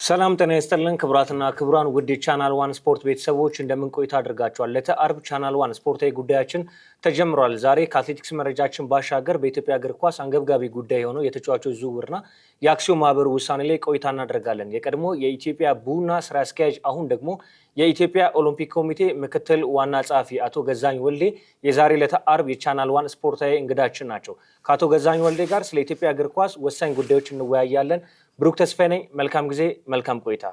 ሰላም ጤና ይስጥልን ክቡራትና ክቡራን ውድ ቻናል ዋን ስፖርት ቤተሰቦች እንደምን ቆይታ አድርጋችኋል? ለተአርብ ቻናል ዋን ስፖርታዊ ጉዳያችን ተጀምሯል። ዛሬ ከአትሌቲክስ መረጃችን ባሻገር በኢትዮጵያ እግር ኳስ አንገብጋቢ ጉዳይ የሆነው የተጫዋቾች ዝውውርና የአክሲዮን ማህበሩ ውሳኔ ላይ ቆይታ እናደርጋለን። የቀድሞ የኢትዮጵያ ቡና ስራ አስኪያጅ አሁን ደግሞ የኢትዮጵያ ኦሎምፒክ ኮሚቴ ምክትል ዋና ጸሐፊ አቶ ገዛኝ ወልዴ የዛሬ ለተአርብ የቻናል ዋን ስፖርታዊ እንግዳችን ናቸው። ከአቶ ገዛኝ ወልዴ ጋር ስለ ኢትዮጵያ እግር ኳስ ወሳኝ ጉዳዮች እንወያያለን። ብሩክ ተስፋዬ ነኝ። መልካም ጊዜ፣ መልካም ቆይታ።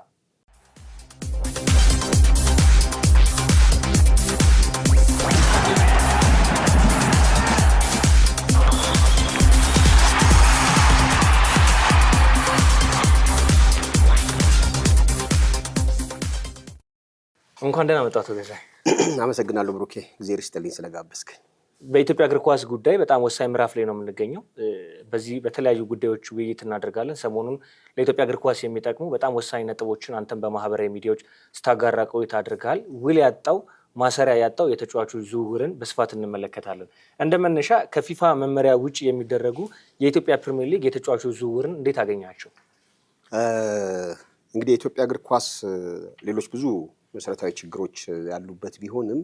እንኳን ደህና መጣህ አቶ ገዛኝ። አመሰግናለሁ ብሩኬ፣ እግዚአብሔር ይስጥልኝ ስለጋበዝከኝ። በኢትዮጵያ እግር ኳስ ጉዳይ በጣም ወሳኝ ምዕራፍ ላይ ነው የምንገኘው። በዚህ በተለያዩ ጉዳዮች ውይይት እናደርጋለን። ሰሞኑን ለኢትዮጵያ እግር ኳስ የሚጠቅሙ በጣም ወሳኝ ነጥቦችን አንተን በማህበራዊ ሚዲያዎች ስታጋራ ቆይታ አድርገሃል። ውል ያጣው ማሰሪያ ያጣው የተጫዋቾች ዝውውርን በስፋት እንመለከታለን። እንደ መነሻ ከፊፋ መመሪያ ውጭ የሚደረጉ የኢትዮጵያ ፕሪሚየር ሊግ የተጫዋቾች ዝውውርን እንዴት አገኛቸው? እንግዲህ የኢትዮጵያ እግር ኳስ ሌሎች ብዙ መሰረታዊ ችግሮች ያሉበት ቢሆንም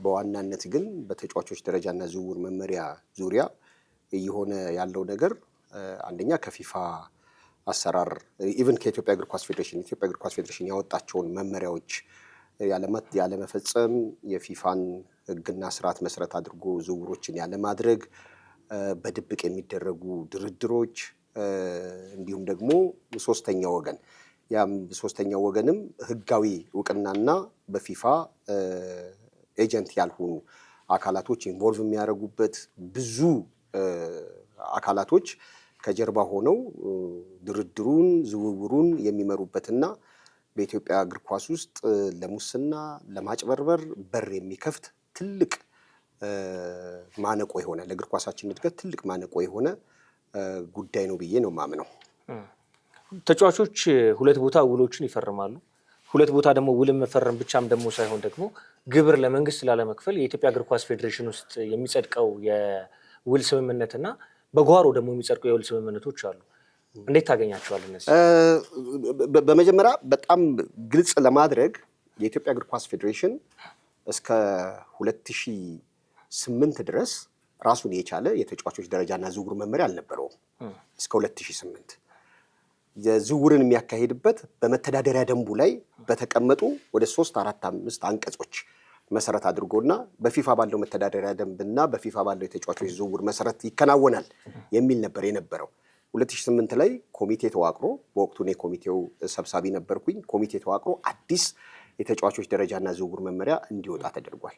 በዋናነት ግን በተጫዋቾች ደረጃና ዝውውር መመሪያ ዙሪያ እየሆነ ያለው ነገር አንደኛ ከፊፋ አሰራር ኢቭን ከኢትዮጵያ እግር ኳስ ፌዴሬሽን ኢትዮጵያ እግር ኳስ ፌዴሬሽን ያወጣቸውን መመሪያዎች ያለመፈጸም፣ የፊፋን ሕግና ስርዓት መሰረት አድርጎ ዝውውሮችን ያለማድረግ፣ በድብቅ የሚደረጉ ድርድሮች እንዲሁም ደግሞ ሶስተኛ ወገን ያም ሶስተኛው ወገንም ህጋዊ እውቅናና በፊፋ ኤጀንት ያልሆኑ አካላቶች ኢንቮልቭ የሚያደርጉበት ብዙ አካላቶች ከጀርባ ሆነው ድርድሩን ዝውውሩን የሚመሩበትና በኢትዮጵያ እግር ኳስ ውስጥ ለሙስና ለማጭበርበር በር የሚከፍት ትልቅ ማነቆ የሆነ ለእግር ኳሳችን እድገት ትልቅ ማነቆ የሆነ ጉዳይ ነው ብዬ ነው የማምነው። ተጫዋቾች ሁለት ቦታ ውሎችን ይፈርማሉ። ሁለት ቦታ ደግሞ ውል መፈረም ብቻም ደግሞ ሳይሆን ደግሞ ግብር ለመንግስት ላለመክፈል የኢትዮጵያ እግር ኳስ ፌዴሬሽን ውስጥ የሚጸድቀው የውል ስምምነትና በጓሮ ደግሞ የሚጸድቁ የውል ስምምነቶች አሉ። እንዴት ታገኛቸዋል እነዚህ? በመጀመሪያ በጣም ግልጽ ለማድረግ የኢትዮጵያ እግር ኳስ ፌዴሬሽን እስከ 2008 ድረስ ራሱን የቻለ የተጫዋቾች ደረጃና ዝውውር መመሪያ አልነበረውም። እስከ 2008 የዝውውርን የሚያካሂድበት በመተዳደሪያ ደንቡ ላይ በተቀመጡ ወደ 3፣ 4፣ 5 አንቀጾች መሰረት አድርጎና በፊፋ ባለው መተዳደሪያ ደንብና በፊፋ ባለው የተጫዋቾች ዝውውር መሰረት ይከናወናል የሚል ነበር የነበረው። 2008 ላይ ኮሚቴ ተዋቅሮ በወቅቱ እኔ ኮሚቴው ሰብሳቢ ነበርኩኝ። ኮሚቴ ተዋቅሮ አዲስ የተጫዋቾች ደረጃና ዝውውር መመሪያ እንዲወጣ ተደርጓል።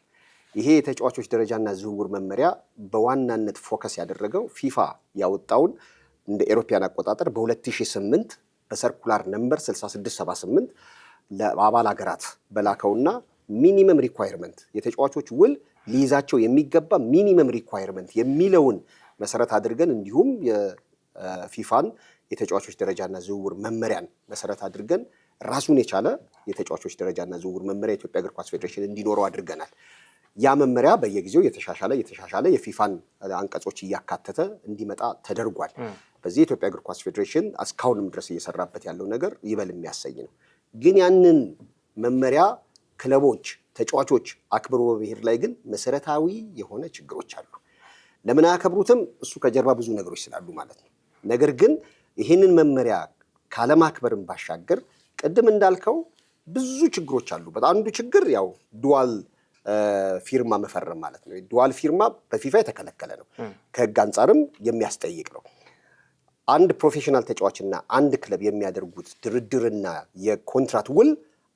ይሄ የተጫዋቾች ደረጃና ዝውውር መመሪያ በዋናነት ፎከስ ያደረገው ፊፋ ያወጣውን እንደ ኤሮፒያን አቆጣጠር በ2008 በሰርኩላር ነምበር 6678 ለአባል ሀገራት በላከውና ሚኒመም ሪኳየርመንት የተጫዋቾች ውል ሊይዛቸው የሚገባ ሚኒመም ሪኳየርመንት የሚለውን መሰረት አድርገን እንዲሁም የፊፋን የተጫዋቾች ደረጃና ዝውውር መመሪያን መሰረት አድርገን ራሱን የቻለ የተጫዋቾች ደረጃና ዝውውር መመሪያ የኢትዮጵያ እግር ኳስ ፌዴሬሽን እንዲኖረው አድርገናል። ያ መመሪያ በየጊዜው የተሻሻለ የፊፋን አንቀጾች እያካተተ እንዲመጣ ተደርጓል። በዚህ የኢትዮጵያ እግር ኳስ ፌዴሬሽን እስካሁንም ድረስ እየሰራበት ያለው ነገር ይበል የሚያሰኝ ነው። ግን ያንን መመሪያ ክለቦች፣ ተጫዋቾች አክብሮ በመሄድ ላይ ግን መሰረታዊ የሆነ ችግሮች አሉ። ለምን አያከብሩትም? እሱ ከጀርባ ብዙ ነገሮች ስላሉ ማለት ነው። ነገር ግን ይህንን መመሪያ ካለማክበርን ባሻገር ቅድም እንዳልከው ብዙ ችግሮች አሉበት። አንዱ ችግር ያው ዱዋል ፊርማ መፈረም ማለት ነው። ዱዋል ፊርማ በፊፋ የተከለከለ ነው። ከህግ አንጻርም የሚያስጠይቅ ነው። አንድ ፕሮፌሽናል ተጫዋችና አንድ ክለብ የሚያደርጉት ድርድርና የኮንትራት ውል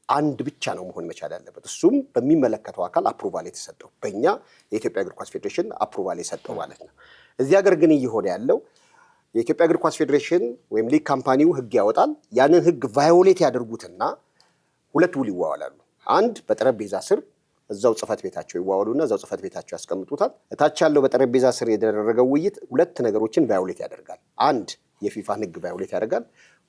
አንድ ብቻ ነው መሆን መቻል ያለበት። እሱም በሚመለከተው አካል አፕሩቫል የተሰጠው በእኛ የኢትዮጵያ እግር ኳስ ፌዴሬሽን አፕሩቫል የሰጠው ማለት ነው። እዚህ ሀገር ግን እየሆነ ያለው የኢትዮጵያ እግር ኳስ ፌዴሬሽን ወይም ሊግ ካምፓኒው ህግ ያወጣል። ያንን ህግ ቫዮሌት ያደርጉትና ሁለት ውል ይዋዋላሉ። አንድ በጠረጴዛ ስር እዛው ጽፈት ቤታቸው ይዋዋሉና እዛው ጽፈት ቤታቸው ያስቀምጡታል። እታች ያለው በጠረጴዛ ስር የተደረገው ውይይት ሁለት ነገሮችን ቫዮሌት ያደርጋል። አንድ የፊፋን ህግ ቫዮሌት ያደርጋል።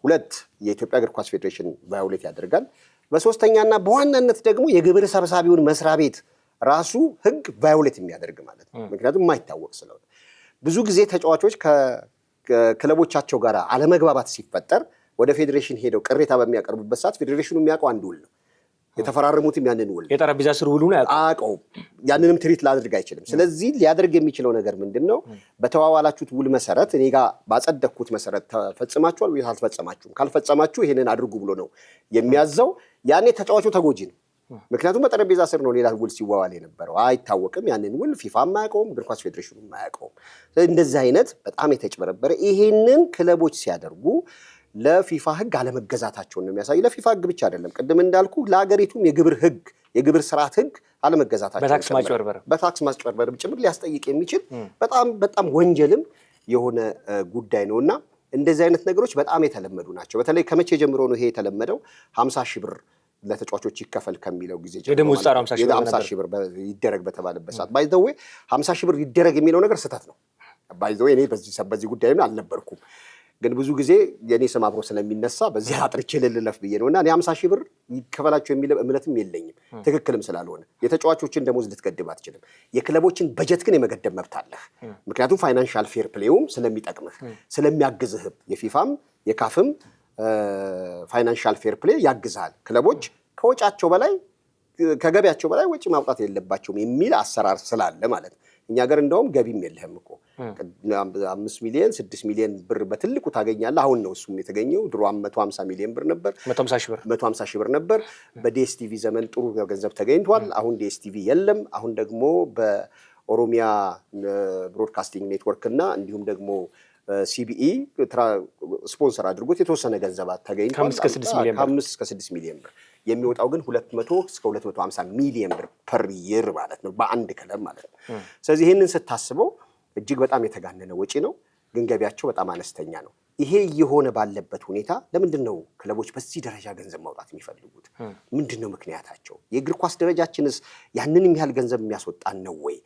ሁለት የኢትዮጵያ እግር ኳስ ፌዴሬሽን ቫዮሌት ያደርጋል። በሶስተኛና በዋናነት ደግሞ የግብር ሰብሳቢውን መስሪያ ቤት ራሱ ህግ ቫዮሌት የሚያደርግ ማለት ነው። ምክንያቱም የማይታወቅ ስለሆነ ብዙ ጊዜ ተጫዋቾች ከክለቦቻቸው ጋር አለመግባባት ሲፈጠር ወደ ፌዴሬሽን ሄደው ቅሬታ በሚያቀርቡበት ሰዓት ፌዴሬሽኑ የሚያውቀው አንድ ውል ነው። የተፈራረሙትም ያንን ውል የጠረጴዛ ስር ውሉ ነው ያውቀው። ያንንም ትሪት ላድርግ አይችልም። ስለዚህ ሊያደርግ የሚችለው ነገር ምንድነው? በተዋዋላችሁት ውል መሰረት እኔ ጋር ባጸደቅኩት መሰረት ተፈጽማችኋል ወይ አልፈጸማችሁም? ካልፈጸማችሁ ይሄንን አድርጉ ብሎ ነው የሚያዘው። ያኔ ተጫዋቹ ተጎጂ ነው። ምክንያቱም በጠረጴዛ ስር ነው ሌላ ውል ሲዋዋል የነበረው። አይታወቅም። ያንን ውል ፊፋ የማያውቀውም እግር ኳስ ፌዴሬሽኑ የማያውቀውም። እንደዚህ አይነት በጣም የተጭበረበረ ይሄንን ክለቦች ሲያደርጉ ለፊፋ ህግ አለመገዛታቸውን ነው የሚያሳይ። ለፊፋ ህግ ብቻ አይደለም፣ ቅድም እንዳልኩ ለሀገሪቱም የግብር ህግ የግብር ስርዓት ህግ አለመገዛታቸው በታክስ ማጭበርበር ጭምር ሊያስጠይቅ የሚችል በጣም ወንጀልም የሆነ ጉዳይ ነውና እንደዚህ አይነት ነገሮች በጣም የተለመዱ ናቸው። በተለይ ከመቼ ጀምሮ ነው ይሄ የተለመደው? 50 ሺህ ብር ለተጫዋቾች ይከፈል ከሚለው ጊዜ ጀምሮ 50 ሺህ ብር ይደረግ በተባለበት ሰዓት ባይ ዘ ዌይ 50 ሺህ ብር ይደረግ የሚለው ነገር ስህተት ነው። ባይ ዘ ዌይ እኔ በዚህ ጉዳይ ላይ አልነበርኩም፣ ግን ብዙ ጊዜ የኔ ስም አብሮ ስለሚነሳ በዚህ አጥርቼ ልለፍ ብዬ ነውና እኔ 50 ሺህ ብር ይከፈላቸው የሚል እምነትም የለኝም፣ ትክክልም ስላልሆነ። የተጫዋቾችን ደሞዝ ልትገድብ አትችልም። የክለቦችን በጀት ግን የመገደብ መብት አለህ። ምክንያቱም ፋይናንሻል ፌር ፕሌውም ስለሚጠቅምህ ስለሚያግዝህ የፊፋም የካፍም ፋይናንሻል ፌር ፕሌይ ያግዛል። ክለቦች ከወጫቸው በላይ ከገቢያቸው በላይ ወጪ ማውጣት የለባቸውም የሚል አሰራር ስላለ ማለት ነው። እኛ ሀገር እንደውም ገቢም የለህም እኮ 5 ሚሊዮን 6 ሚሊዮን ብር በትልቁ ታገኛለህ። አሁን ነው እሱም የተገኘው። ድሮ 150 ሚሊዮን ብር ነበር፣ 150 ሺህ ብር ነበር። በዲኤስቲቪ ዘመን ጥሩ ገንዘብ ተገኝቷል። አሁን ዲኤስቲቪ የለም። አሁን ደግሞ በኦሮሚያ ብሮድካስቲንግ ኔትወርክ እና እንዲሁም ደግሞ ሲቢኢ ስፖንሰር አድርጎት የተወሰነ ገንዘብ ተገኝቷል። ከ5 እስከ 6 ሚሊዮን ብር የሚወጣው ግን 200 እስከ 250 ሚሊዮን ብር ፐር ይር ማለት ነው፣ በአንድ ክለብ ማለት ነው። ስለዚህ ይህንን ስታስበው እጅግ በጣም የተጋነነ ወጪ ነው፣ ግን ገቢያቸው በጣም አነስተኛ ነው። ይሄ የሆነ ባለበት ሁኔታ ለምንድን ነው ክለቦች በዚህ ደረጃ ገንዘብ ማውጣት የሚፈልጉት? ምንድን ነው ምክንያታቸው? የእግር ኳስ ደረጃችንስ ያንንም ያህል ገንዘብ የሚያስወጣን ነው ወይ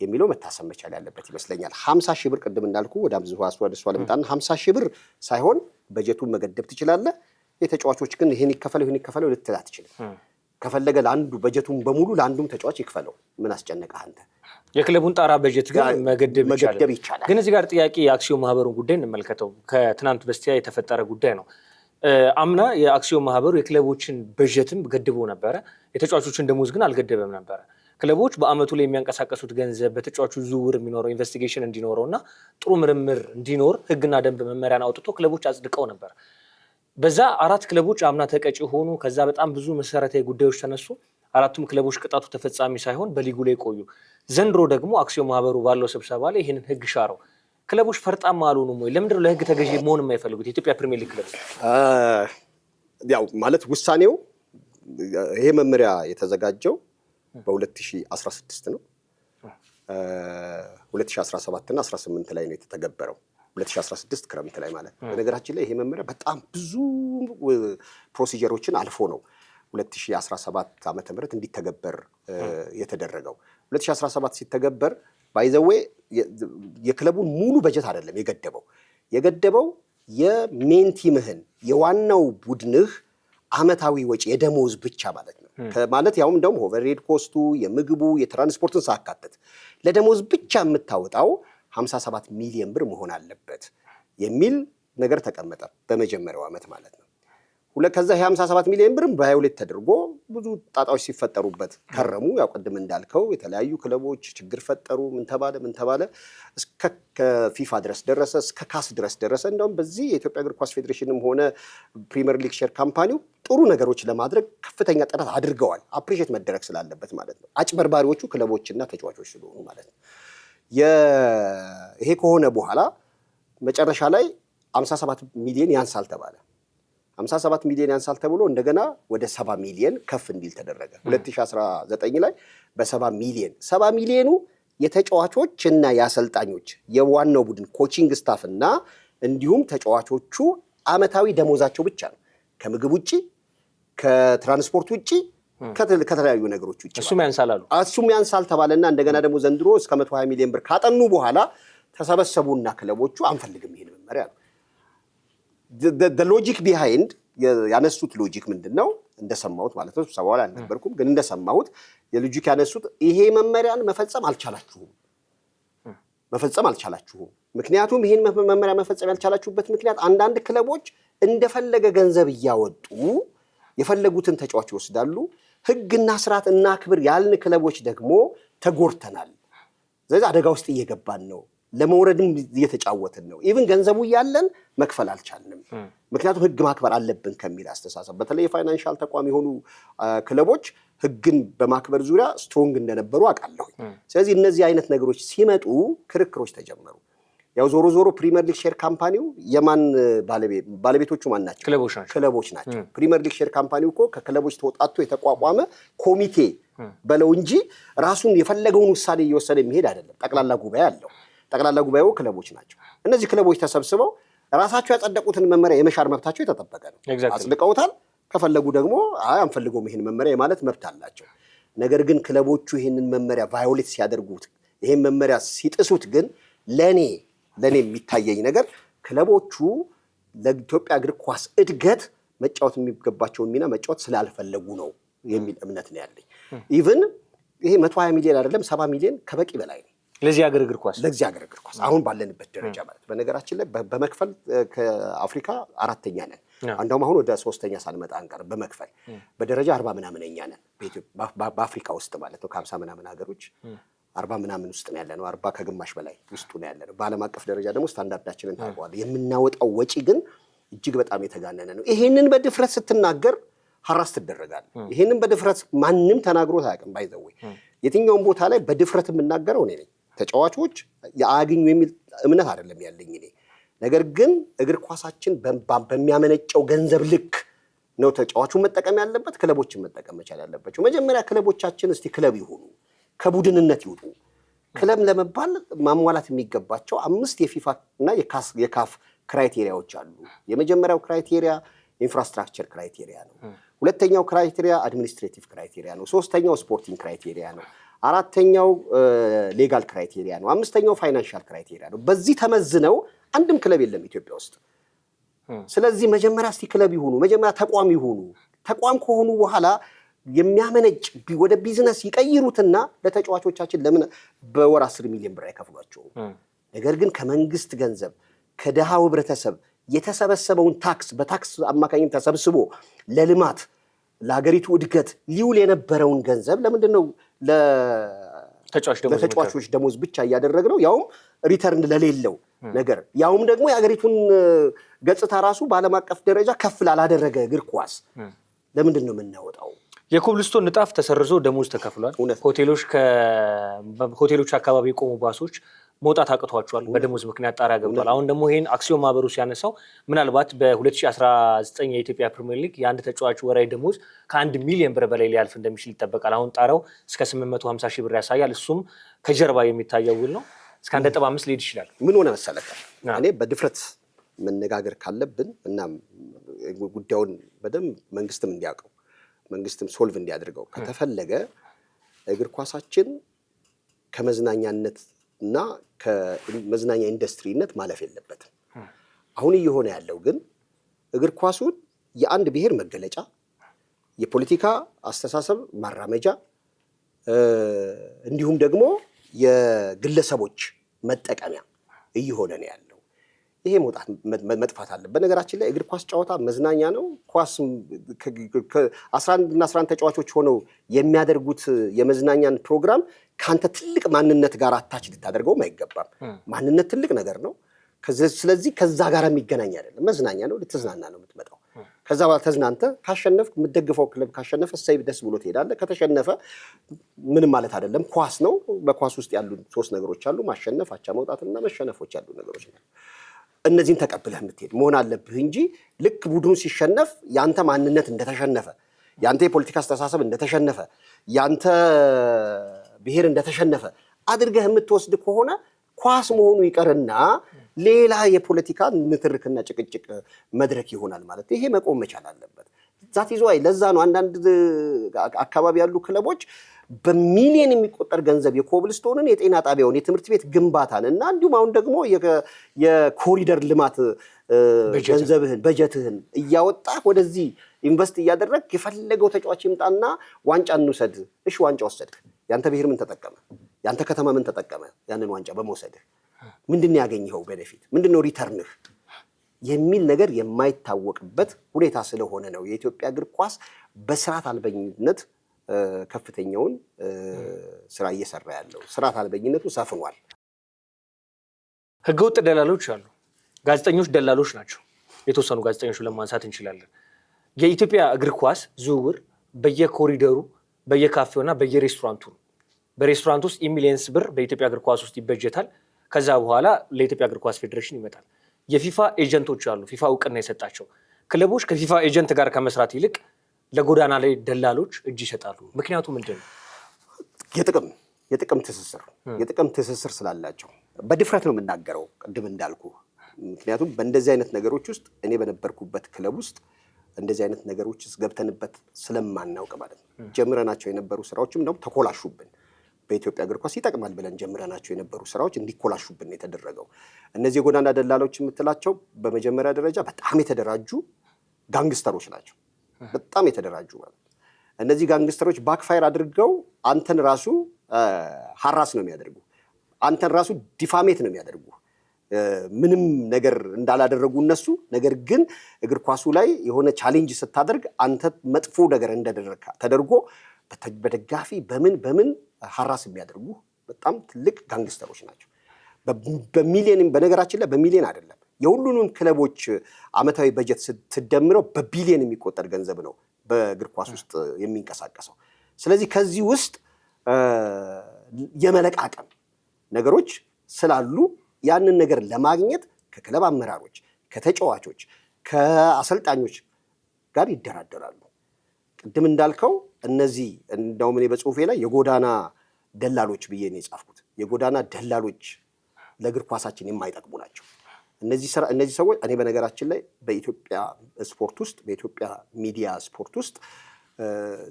የሚለው መታሰብ መቻል ያለበት ይመስለኛል። 50 ሺህ ብር ቅድም እንዳልኩ ወደ እሷ ለምጣን 50 ሺህ ብር ሳይሆን በጀቱን መገደብ ትችላለህ። የተጫዋቾች ግን ይሄን ይከፈለው ልትል አትችልም። ከፈለገ ለአንዱ በጀቱን በሙሉ ለአንዱም ተጫዋች ይክፈለው፣ ምን አስጨነቀህ አንተ? የክለቡን ጣራ በጀት ግን መገደብ ይቻላል። ግን እዚህ ጋር ጥያቄ የአክሲዮን ማህበሩን ጉዳይ እንመልከተው። ከትናንት በስቲያ የተፈጠረ ጉዳይ ነው። አምና የአክሲዮን ማህበሩ የክለቦችን በጀትም ገድቦ ነበረ፣ የተጫዋቾችን ደሞዝ ግን አልገደበም ነበረ። ክለቦች በአመቱ ላይ የሚያንቀሳቀሱት ገንዘብ በተጫዋቹ ዝውውር የሚኖረው ኢንቨስቲጌሽን እንዲኖረው እና ጥሩ ምርምር እንዲኖር ህግና ደንብ መመሪያን አውጥቶ ክለቦች አጽድቀው ነበር። በዛ 4 ክለቦች አምና ተቀጪ ሆኑ። ከዛ በጣም ብዙ መሰረታዊ ጉዳዮች ተነሱ። 4ቱም ክለቦች ቅጣቱ ተፈጻሚ ሳይሆን በሊጉ ላይ ቆዩ። ዘንድሮ ደግሞ አክሲዮን ማህበሩ ባለው ስብሰባ ላይ ይህንን ህግ ሻረው። ክለቦች ፈርጣማ አልሆኑም ወይ? ለምንድን ነው ለህግ ተገዢ መሆን የማይፈልጉት? የኢትዮጵያ ፕሪሚየር ሊግ ክለቦች ያው ማለት ውሳኔው ይሄ መመሪያ የተዘጋጀው በ2016 ነው። 2017 እና 18 ላይ ነው የተተገበረው። 2016 ክረምት ላይ ማለት ነው። በነገራችን ላይ ይሄ መመሪያ በጣም ብዙ ፕሮሲጀሮችን አልፎ ነው 2017 ዓመተ ምህረት እንዲተገበር የተደረገው። 2017 ሲተገበር ባይ ዘ ዌይ የክለቡን ሙሉ በጀት አይደለም የገደበው የሜን ቲምህን የዋናው ቡድንህ አመታዊ ወጪ የደሞዝ ብቻ ማለት ነው። ማለት ያውም እንደውም ኦቨርሄድ ኮስቱ የምግቡ የትራንስፖርትን ሳካተት ለደሞዝ ብቻ የምታወጣው 57 ሚሊዮን ብር መሆን አለበት የሚል ነገር ተቀመጠ በመጀመሪያው ዓመት ማለት ነው። ከዛ 57 ሚሊዮን ብርም በ22 ተደርጎ ብዙ ጣጣዎች ሲፈጠሩበት ከረሙ። ያው ቅድም እንዳልከው የተለያዩ ክለቦች ችግር ፈጠሩ። ምን ተባለ እስከ ፊፋ ድረስ ደረሰ፣ እስከ ካስ ድረስ ደረሰ። እንደውም በዚህ የኢትዮጵያ እግር ኳስ ፌዴሬሽንም ሆነ ፕሪሚየር ሊግ ሼር ካምፓኒው ጥሩ ነገሮች ለማድረግ ከፍተኛ ጥረት አድርገዋል። አፕሪሼት መደረግ ስላለበት ማለት ነው። አጭበርባሪዎቹ ክለቦችና ተጫዋቾች ስለሆኑ ማለት ነው። ይሄ ከሆነ በኋላ መጨረሻ ላይ 57 ሚሊዮን ያንሳል ተባለ። 57 ሚሊዮን ያንሳል ተብሎ እንደገና ወደ 70 ሚሊዮን ከፍ እንዲል ተደረገ። 2019 ላይ በ70 ሚሊዮኑ የተጫዋቾች እና የአሰልጣኞች የዋናው ቡድን ኮቺንግ ስታፍ እና እንዲሁም ተጫዋቾቹ አመታዊ ደሞዛቸው ብቻ ነው። ከምግብ ውጪ፣ ከትራንስፖርት ውጪ፣ ከተለያዩ ነገሮች ውጪ እሱም ያንሳል ተባለና እንደገና ደግሞ ዘንድሮ እስከ 120 ሚሊዮን ብር ካጠኑ በኋላ ተሰበሰቡና ክለቦቹ አንፈልግም ይሄን መመሪያ ነው። the logic behind ያነሱት ሎጂክ ምንድነው? እንደሰማሁት ማለት ነው። ስብሰባው ላይ አልነበርኩም፣ ግን እንደሰማሁት የሎጂክ ያነሱት ይሄ መመሪያን መፈጸም አልቻላችሁም። ምክንያቱም ይሄን መመሪያ መፈጸም ያልቻላችሁበት ምክንያት አንዳንድ ክለቦች እንደፈለገ ገንዘብ እያወጡ የፈለጉትን ተጫዋች ይወስዳሉ። ህግና ስርዓት እና ክብር ያልን ክለቦች ደግሞ ተጎርተናል። ስለዚህ አደጋ ውስጥ እየገባን ነው። ለመውረድም እየተጫወትን ነው። ኢቭን ገንዘቡ እያለን መክፈል አልቻልንም። ምክንያቱም ህግ ማክበር አለብን ከሚል አስተሳሰብ በተለይ የፋይናንሻል ተቋም የሆኑ ክለቦች ህግን በማክበር ዙሪያ ስትሮንግ እንደነበሩ አውቃለሁ። ስለዚህ እነዚህ አይነት ነገሮች ሲመጡ ክርክሮች ተጀመሩ። ያው ዞሮ ዞሮ ፕሪሚየር ሊግ ሼር ካምፓኒው የማን ባለቤቶቹ ማን ናቸው? ክለቦች ናቸው። ፕሪሚየር ሊግ ሼር ካምፓኒው እኮ ከክለቦች ተወጣጥቶ የተቋቋመ ኮሚቴ በለው እንጂ ራሱን የፈለገውን ውሳኔ እየወሰነ የሚሄድ አይደለም። ጠቅላላ ጉባኤ አለው። ጠቅላላ ጉባኤው ክለቦች ናቸው። እነዚህ ክለቦች ተሰብስበው ራሳቸው ያጸደቁትን መመሪያ የመሻር መብታቸው የተጠበቀ ነው። አጽድቀውታል። ከፈለጉ ደግሞ አንፈልገውም ይሄን መመሪያ የማለት መብት አላቸው። ነገር ግን ክለቦቹ ይሄንን መመሪያ ቫዮሌት ሲያደርጉት፣ ይሄን መመሪያ ሲጥሱት ግን ለኔ የሚታየኝ ነገር ክለቦቹ ለኢትዮጵያ እግር ኳስ እድገት መጫወት የሚገባቸውን ሚና መጫወት ስላልፈለጉ ነው የሚል እምነት ነው ያለኝ። ኢቭን ይሄ 120 ሚሊዮን አይደለም 70 ሚሊዮን ከበቂ በላይ ነው ለዚህ ሀገር እግር ኳስ አሁን ባለንበት ደረጃ ማለት። በነገራችን ላይ በመክፈል ከአፍሪካ 4ኛ ነን። አንደውም አሁን ወደ 3ኛ ሳንመጣ አንቀርም በመክፈል በደረጃ 40 ምናምንኛ ነን በአፍሪካ ውስጥ ማለት ነው። ከ50 ምናምን ሀገሮች 40 ምናምን ውስጥ ነው ያለነው። 40 ከግማሽ በላይ ውስጡ ነው ያለነው። በዓለም አቀፍ ደረጃ ደግሞ ስታንዳርዳችንን ታውቀዋለህ። የምናወጣው ወጪ ግን እጅግ በጣም የተጋነነ ነው። ይሄንን በድፍረት ስትናገር ሐራስ ትደረጋለህ። ይሄንን በድፍረት ማንም ተናግሮት አያውቅም። ባይዘው የትኛውም ቦታ ላይ በድፍረት የምናገረው እኔ ነኝ። ተጫዋቾች ያገኙ የሚል እምነት አይደለም ያለኝ እኔ። ነገር ግን እግር ኳሳችን በሚያመነጨው ገንዘብ ልክ ነው ተጫዋቹን መጠቀም ያለበት፣ ክለቦችን መጠቀም መቻል ያለባቸው። መጀመሪያ ክለቦቻችን እስቲ ክለብ ይሁኑ፣ ከቡድንነት ይውጡ። ክለብ ለመባል ማሟላት የሚገባቸው 5 የፊፋ እና የካፍ ክራይቴሪያዎች አሉ። የመጀመሪያው ክራይቴሪያ ኢንፍራስትራክቸር ክራይቴሪያ ነው። ሁለተኛው ክራይቴሪያ አድሚኒስትሬቲቭ ክራይቴሪያ ነው። ሶስተኛው ስፖርቲንግ ክራይቴሪያ ነው። አራተኛው ሌጋል ክራይቴሪያ ነው። አምስተኛው ፋይናንሻል ክራይቴሪያ ነው። በዚህ ተመዝነው አንድም ክለብ የለም ኢትዮጵያ ውስጥ። ስለዚህ መጀመሪያ እስቲ ክለብ ይሁኑ፣ መጀመሪያ ተቋም ይሁኑ። ተቋም ከሆኑ በኋላ የሚያመነጭ ወደ ቢዝነስ ይቀይሩትና ለተጫዋቾቻችን ለምን በወር 10 ሚሊዮን ብር አይከፍሏቸውም? ነገር ግን ከመንግስት ገንዘብ ከደሃው ህብረተሰብ የተሰበሰበውን ታክስ በታክስ አማካኝነት ተሰብስቦ ለልማት ለሀገሪቱ እድገት ሊውል የነበረውን ገንዘብ ለምንድን ነው ለተጫዋቾች ደሞዝ ብቻ እያደረግነው? ያውም ሪተርን ለሌለው ነገር፣ ያውም ደግሞ የሀገሪቱን ገጽታ ራሱ በዓለም አቀፍ ደረጃ ከፍ ላላደረገ እግር ኳስ ለምንድን ነው የምናወጣው? የኮብልስቶን ንጣፍ ተሰርዞ ደሞዝ ተከፍሏል። ሆቴሎች አካባቢ የቆሙ ባሶች መውጣት አቅቷቸዋል። በደሞዝ ምክንያት ጣሪያ ገብቷል። አሁን ደግሞ ይሄን አክሲዮን ማህበሩ ሲያነሳው ምናልባት በ2019 የኢትዮጵያ ፕሪሚየር ሊግ የአንድ ተጫዋች ወራዊ ደሞዝ ከ1 ሚሊዮን ብር በላይ ሊያልፍ እንደሚችል ይጠበቃል። አሁን ጣሪያው እስከ 850 ሺህ ብር ያሳያል። እሱም ከጀርባ የሚታየው ውል ነው። እስከ 1.5 ሊሄድ ይችላል። ምን ሆነ መሰለህ፣ እኔ በድፍረት መነጋገር ካለብን እና ጉዳዩን በደንብ መንግስትም እንዲያውቀው መንግስትም ሶልቭ እንዲያደርገው ከተፈለገ እግር ኳሳችን ከመዝናኛነት እና ከመዝናኛ ኢንዱስትሪነት ማለፍ የለበትም። አሁን እየሆነ ያለው ግን እግር ኳሱን የአንድ ብሔር መገለጫ፣ የፖለቲካ አስተሳሰብ ማራመጃ እንዲሁም ደግሞ የግለሰቦች መጠቀሚያ እየሆነ ነው ያለው። ይሄ መጥፋት አለ። በነገራችን ላይ እግር ኳስ ጨዋታ መዝናኛ ነው። ኳስ 11 እና 11 ተጫዋቾች ሆነው የሚያደርጉት የመዝናኛን ፕሮግራም ካንተ ትልቅ ማንነት ጋር አታች ልታደርገውም አይገባም። ማንነት ትልቅ ነገር ነው። ስለዚህ ከዛ ጋር የሚገናኝ አይደለም። መዝናኛ ነው። ልትዝናና ነው የምትመጣው። ከዛ በኋላ ተዝናንተ ካሸነፍክ፣ የምትደግፈው ክለብ ካሸነፈ እሰይ ደስ ብሎ ትሄዳለህ። ከተሸነፈ ምንም ማለት አይደለም። ኳስ ነው። በኳስ ውስጥ ያሉ 3 ነገሮች አሉ። ማሸነፍ፣ አቻ መውጣትና መሸነፎች ያሉ ነገሮች ናቸው። እነዚህን ተቀብለህ የምትሄድ መሆን አለብህ እንጂ ልክ ቡድኑ ሲሸነፍ ያንተ ማንነት እንደተሸነፈ፣ ያንተ የፖለቲካ አስተሳሰብ እንደተሸነፈ፣ ያንተ ብሔር እንደተሸነፈ አድርገህ የምትወስድ ከሆነ ኳስ መሆኑ ይቀርና ሌላ የፖለቲካ ንትርክና ጭቅጭቅ መድረክ ይሆናል ማለት። ይሄ መቆም መቻል አለበት። ዛት ይዟይ ለዛ ነው አንዳንድ አካባቢ ያሉ ክለቦች በሚሊዮን የሚቆጠር ገንዘብ የኮብልስቶንን፣ የጤና ጣቢያውን፣ የትምህርት ቤት ግንባታን እና እንዲሁም አሁን ደግሞ የኮሪደር ልማት ገንዘብህን በጀትህን እያወጣ ወደዚህ ኢንቨስት እያደረግ የፈለገው ተጫዋች ይምጣና ዋንጫ እንውሰድ። እሺ ዋንጫ ወሰድክ፣ ያንተ ብሔር ምን ተጠቀመ? ያንተ ከተማ ምን ተጠቀመ? ያንን ዋንጫ በመውሰድህ ምንድነው ያገኘኸው ቤኔፊት? ምንድነው ሪተርንህ? የሚል ነገር የማይታወቅበት ሁኔታ ስለሆነ ነው የኢትዮጵያ እግር ኳስ በስርዓት አልበኝነት ከፍተኛውን ስራ እየሰራ ያለው። ስርዓት አልበኝነቱ ሰፍኗል። ህገወጥ ደላሎች አሉ። ጋዜጠኞች ደላሎች ናቸው። የተወሰኑ ጋዜጠኞች ለማንሳት እንችላለን። የኢትዮጵያ እግር ኳስ ዝውውር በየኮሪደሩ በየካፌውና በየሬስቶራንቱ ነው። በሬስቶራንት ውስጥ ሚሊየንስ ብር በኢትዮጵያ እግር ኳስ ውስጥ ይበጀታል። ከዛ በኋላ ለኢትዮጵያ እግር ኳስ ፌዴሬሽን ይመጣል። የፊፋ ኤጀንቶች አሉ። ፊፋ እውቅና የሰጣቸው ክለቦች ከፊፋ ኤጀንት ጋር ከመስራት ይልቅ ለጎዳና ላይ ደላሎች እጅ ይሰጣሉ። ምክንያቱ ምንድን ነው? የጥቅም ትስስር ስላላቸው በድፍረት ነው የምናገረው፣ ቅድም እንዳልኩ። ምክንያቱም በእንደዚህ አይነት ነገሮች ውስጥ እኔ በነበርኩበት ክለብ ውስጥ እንደዚህ አይነት ነገሮች ውስጥ ገብተንበት ስለማናውቅ ማለት ነው ጀምረናቸው የነበሩ ስራዎችም ደግሞ ተኮላሹብን። በኢትዮጵያ እግር ኳስ ይጠቅማል ብለን ጀምረናቸው የነበሩ ስራዎች እንዲኮላሹብን የተደረገው። እነዚህ የጎዳና ደላሎች የምትላቸው በመጀመሪያ ደረጃ በጣም የተደራጁ ጋንግስተሮች ናቸው። በጣም የተደራጁ ማለት እነዚህ ጋንግስተሮች ባክፋየር አድርገው አንተን ራሱ ሀራስ ነው የሚያደርጉ፣ አንተን ራሱ ዲፋሜት ነው የሚያደርጉ ምንም ነገር እንዳላደረጉ እነሱ። ነገር ግን እግር ኳሱ ላይ የሆነ ቻሌንጅ ስታደርግ አንተ መጥፎ ነገር እንደደረካ ተደርጎ በደጋፊ በምን ሀራስ የሚያደርጉ በጣም ትልቅ ጋንግስተሮች ናቸው። በሚሊዮን በነገራችን ላይ በሚሊዮን አይደለም፣ የሁሉንም ክለቦች አመታዊ በጀት ስትደምረው በቢሊዮን የሚቆጠር ገንዘብ ነው በእግር ኳስ ውስጥ የሚንቀሳቀሰው። ስለዚህ ከዚህ ውስጥ የመለቃቀም ነገሮች ስላሉ ያንን ነገር ለማግኘት ከክለብ አመራሮች፣ ከተጫዋቾች፣ ከአሰልጣኞች ጋር ይደራደራሉ። ቅድም እንዳልከው እነዚህ እንደውም እኔ በጽሁፌ ላይ የጎዳና ደላሎች ብዬ ነው የጻፍኩት። የጎዳና ደላሎች ለእግር ኳሳችን የማይጠቅሙ ናቸው እነዚህ ሰዎች። እኔ በነገራችን ላይ በኢትዮጵያ ስፖርት ውስጥ በኢትዮጵያ ሚዲያ ስፖርት ውስጥ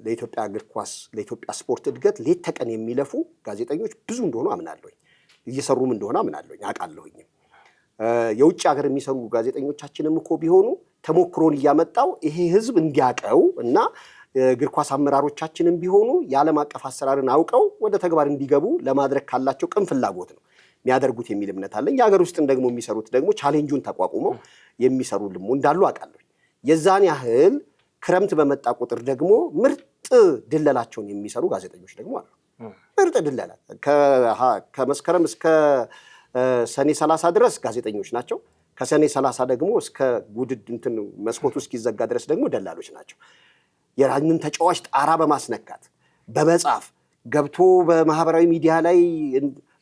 ለኢትዮጵያ እግር ኳስ ለኢትዮጵያ ስፖርት እድገት ሌት ተቀን የሚለፉ ጋዜጠኞች ብዙ እንደሆኑ አምናለሁኝ። እየሰሩም እንደሆነ አምናለሁኝ፣ አውቃለሁኝም። የውጭ ሀገር የሚሰሩ ጋዜጠኞቻችንም እኮ ቢሆኑ ተሞክሮን እያመጣው ይሄ ህዝብ እንዲያቀው እና እግር ኳስ አመራሮቻችንም ቢሆኑ የዓለም አቀፍ አሰራርን አውቀው ወደ ተግባር እንዲገቡ ለማድረግ ካላቸው ቅን ፍላጎት ነው የሚያደርጉት የሚል እምነት አለኝ። የሀገር ውስጥም ደግሞ የሚሰሩት ደግሞ ቻሌንጁን ተቋቁመው የሚሰሩ ልሙ እንዳሉ አውቃለሁ። የዛን ያህል ክረምት በመጣ ቁጥር ደግሞ ምርጥ ድለላቸውን የሚሰሩ ጋዜጠኞች ደግሞ አሉ። ምርጥ ድለላ ከመስከረም እስከ ሰኔ 30 ድረስ ጋዜጠኞች ናቸው። ከሰኔ 30 ደግሞ እስከ ጉድድ መስኮቱ እስኪዘጋ ድረስ ደግሞ ደላሎች ናቸው። የራንን ተጫዋች ጣራ በማስነካት በመጻፍ ገብቶ በማህበራዊ ሚዲያ ላይ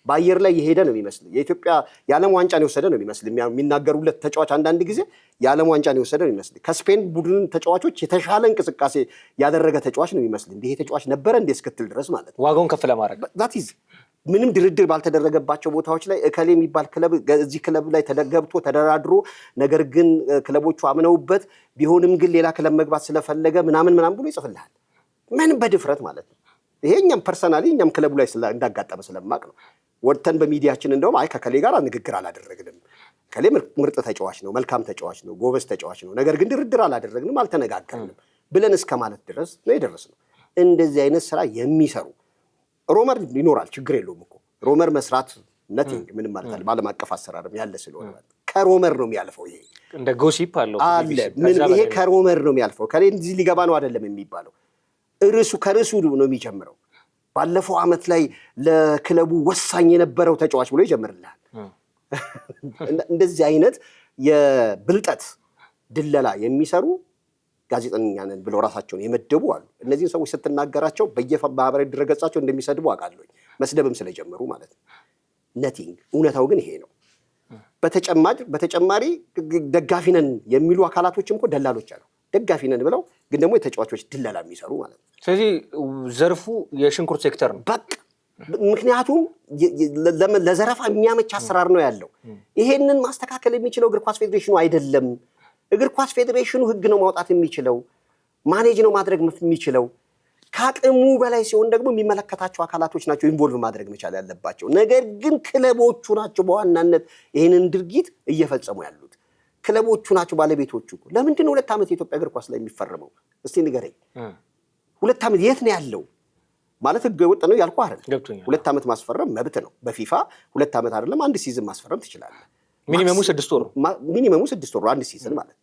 በአየር ላይ የሄደ ነው የሚመስል። የኢትዮጵያ የዓለም ዋንጫን የወሰደ ነው የሚመስል የሚናገሩለት ተጫዋች አንዳንድ ጊዜ የዓለም ዋንጫን የወሰደ ነው የሚመስል። ከስፔን ቡድን ተጫዋቾች የተሻለ እንቅስቃሴ ያደረገ ተጫዋች ነው የሚመስል። እንዲህ ተጫዋች ነበረ እንዴ እስክትል ድረስ ማለት ነው። ዋጋውን ከፍ ለማድረግ ምንም ድርድር ባልተደረገባቸው ቦታዎች ላይ እከሌ የሚባል ክለብ እዚህ ክለብ ላይ ገብቶ ተደራድሮ ነገር ግን ክለቦቹ አምነውበት ቢሆንም ግን ሌላ ክለብ መግባት ስለፈለገ ምናምን ብሎ ይጽፍልሃል። ምንም በድፍረት ማለት ነው። ይሄ እኛም ፐርሰናሊ እኛም ክለቡ ላይ እንዳጋጠመ ስለማቅ ነው። ወጥተን በሚዲያችን እንደውም አይ ከከሌ ጋር ንግግር አላደረግንም፣ ከሌ ምርጥ ተጫዋች ነው፣ መልካም ተጫዋች ነው፣ ጎበዝ ተጫዋች ነው፣ ነገር ግን ድርድር አላደረግንም፣ አልተነጋገርንም ብለን እስከ ማለት ድረስ ነው የደረስነው። እንደዚህ አይነት ስራ የሚሰሩ ሮመር ይኖራል፣ ችግር የለውም እኮ ሮመር መስራት ነቲንግ ምንም ማለት አለ። በዓለም አቀፍ አሰራርም ያለ ስለሆነ ከሮመር ነው የሚያልፈው። ይሄ እንደ ጎሲፕ አለው አለ። ይሄ ከሮመር ነው የሚያልፈው። ከሌ እዚህ ሊገባ ነው አይደለም የሚባለው። ከርዕሱ ነው የሚጀምረው። ባለፈው ዓመት ላይ ለክለቡ ወሳኝ የነበረው ተጫዋች ብሎ ይጀምርልሃል። እንደዚህ አይነት የብልጠት ድለላ የሚሰሩ ጋዜጠኛ ነን ብለው ራሳቸውን የመደቡ አሉ። እነዚህን ሰዎች ስትናገራቸው በየማህበራዊ ድረገጻቸው እንደሚሰድቡ አውቃለሁ፣ መስደብም ስለጀመሩ ማለት ነው። ነቲንግ እውነታው ግን ይሄ ነው። በተጨማሪ ደጋፊ ነን የሚሉ አካላቶችም እኮ ደላሎች አሉ። ደጋፊ ነን ብለው ግን ደግሞ የተጫዋቾች ድለላ የሚሰሩ ማለት ነው። ስለዚህ ዘርፉ የሽንኩርት ሴክተር ነው በቃ። ምክንያቱም ለዘረፋ የሚያመች አሰራር ነው ያለው። ይሄንን ማስተካከል የሚችለው እግር ኳስ ፌዴሬሽኑ አይደለም። እግር ኳስ ፌዴሬሽኑ ህግ ነው ማውጣት የሚችለው፣ ማኔጅ ነው ማድረግ የሚችለው። ከአቅሙ በላይ ሲሆን ደግሞ የሚመለከታቸው አካላቶች ናቸው ኢንቮልቭ ማድረግ መቻል ያለባቸው። ነገር ግን ክለቦቹ ናቸው በዋናነት ይህንን ድርጊት እየፈጸሙ ያሉት። ክለቦቹ ናቸው ባለቤቶቹ። ለምንድን ነው 2 ዓመት የኢትዮጵያ እግር ኳስ ላይ የሚፈረመው? እስቲ ንገረኝ። 2 ዓመት የት ነው ያለው? ማለት ህገ ወጥ ነው ያልኩህ አይደል? 2 ዓመት ማስፈረም መብት ነው በፊፋ። 2 ዓመት አይደለም 1 ሲዝን ማስፈረም ትችላለህ። ሚኒመሙ 6 ወር ሚኒመሙ 6 ወር አንድ ሲዝን ማለት።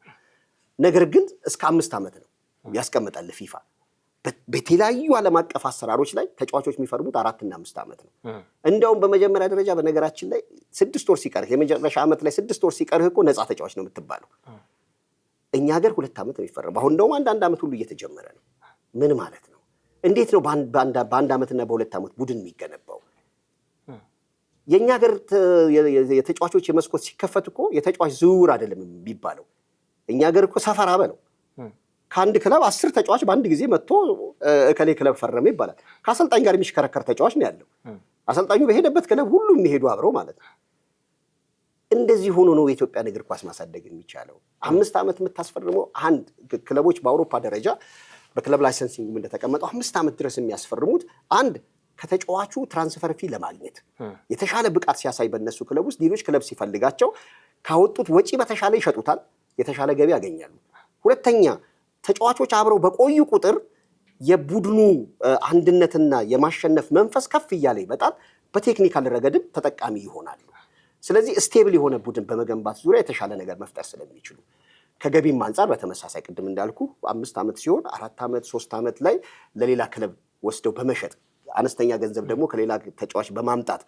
ነገር ግን እስከ 5 ዓመት ነው ያስቀምጣል ፊፋ። በተለያዩ ዓለም አቀፍ አሰራሮች ላይ ተጫዋቾች የሚፈርሙት 4 እና 5 ዓመት ነው። እንደውም በመጀመሪያ ደረጃ በነገራችን ላይ 6 ወር ሲቀርህ የመጨረሻ ዓመት ላይ 6 ወር ሲቀርህ እኮ ነፃ ተጫዋች ነው የምትባለው። እኛ ሀገር 2 ዓመት ነው የሚፈረመው። አሁን እንደውም አንድ ዓመት ሁሉ እየተጀመረ ነው። ምን ማለት ነው? እንዴት ነው በአንድ ዓመትና በ2 ዓመት ቡድን የሚገነባው? የኛ ሀገር የተጫዋቾች የመስኮት ሲከፈት እኮ የተጫዋች ዝውውር አይደለም የሚባለው። እኛ ሀገር እኮ ሰፈራ በለው ከአንድ ክለብ 10 ተጫዋች በአንድ ጊዜ መጥቶ እከሌ ክለብ ፈረመ ይባላል። ከአሰልጣኝ ጋር የሚሽከረከር ተጫዋች ነው ያለው። አሰልጣኙ በሄደበት ክለብ ሁሉ የሚሄዱ አብረው ማለት ነው። እንደዚህ ሆኖ ነው የኢትዮጵያን እግር ኳስ ማሳደግ የሚቻለው። 5 ዓመት የምታስፈርመው አንድ ክለቦች በአውሮፓ ደረጃ በክለብ ላይሰንሲንግ እንደተቀመጠው 5 ዓመት ድረስ የሚያስፈርሙት አንድ ከተጫዋቹ ትራንስፈር ፊ ለማግኘት የተሻለ ብቃት ሲያሳይ በእነሱ ክለብ ውስጥ ሌሎች ክለብ ሲፈልጋቸው ካወጡት ወጪ በተሻለ ይሸጡታል፣ የተሻለ ገቢ ያገኛሉ። ሁለተኛ ተጫዋቾች አብረው በቆዩ ቁጥር የቡድኑ አንድነትና የማሸነፍ መንፈስ ከፍ እያለ ይመጣል። በቴክኒካል ረገድም ተጠቃሚ ይሆናሉ። ስለዚህ ስቴብል የሆነ ቡድን በመገንባት ዙሪያ የተሻለ ነገር መፍጠር ስለሚችሉ ከገቢም አንጻር በተመሳሳይ ቅድም እንዳልኩ 5 ዓመት ሲሆን 4 ዓመት 3 ዓመት ላይ ለሌላ ክለብ ወስደው በመሸጥ አነስተኛ ገንዘብ ደግሞ ከሌላ ተጫዋች በማምጣት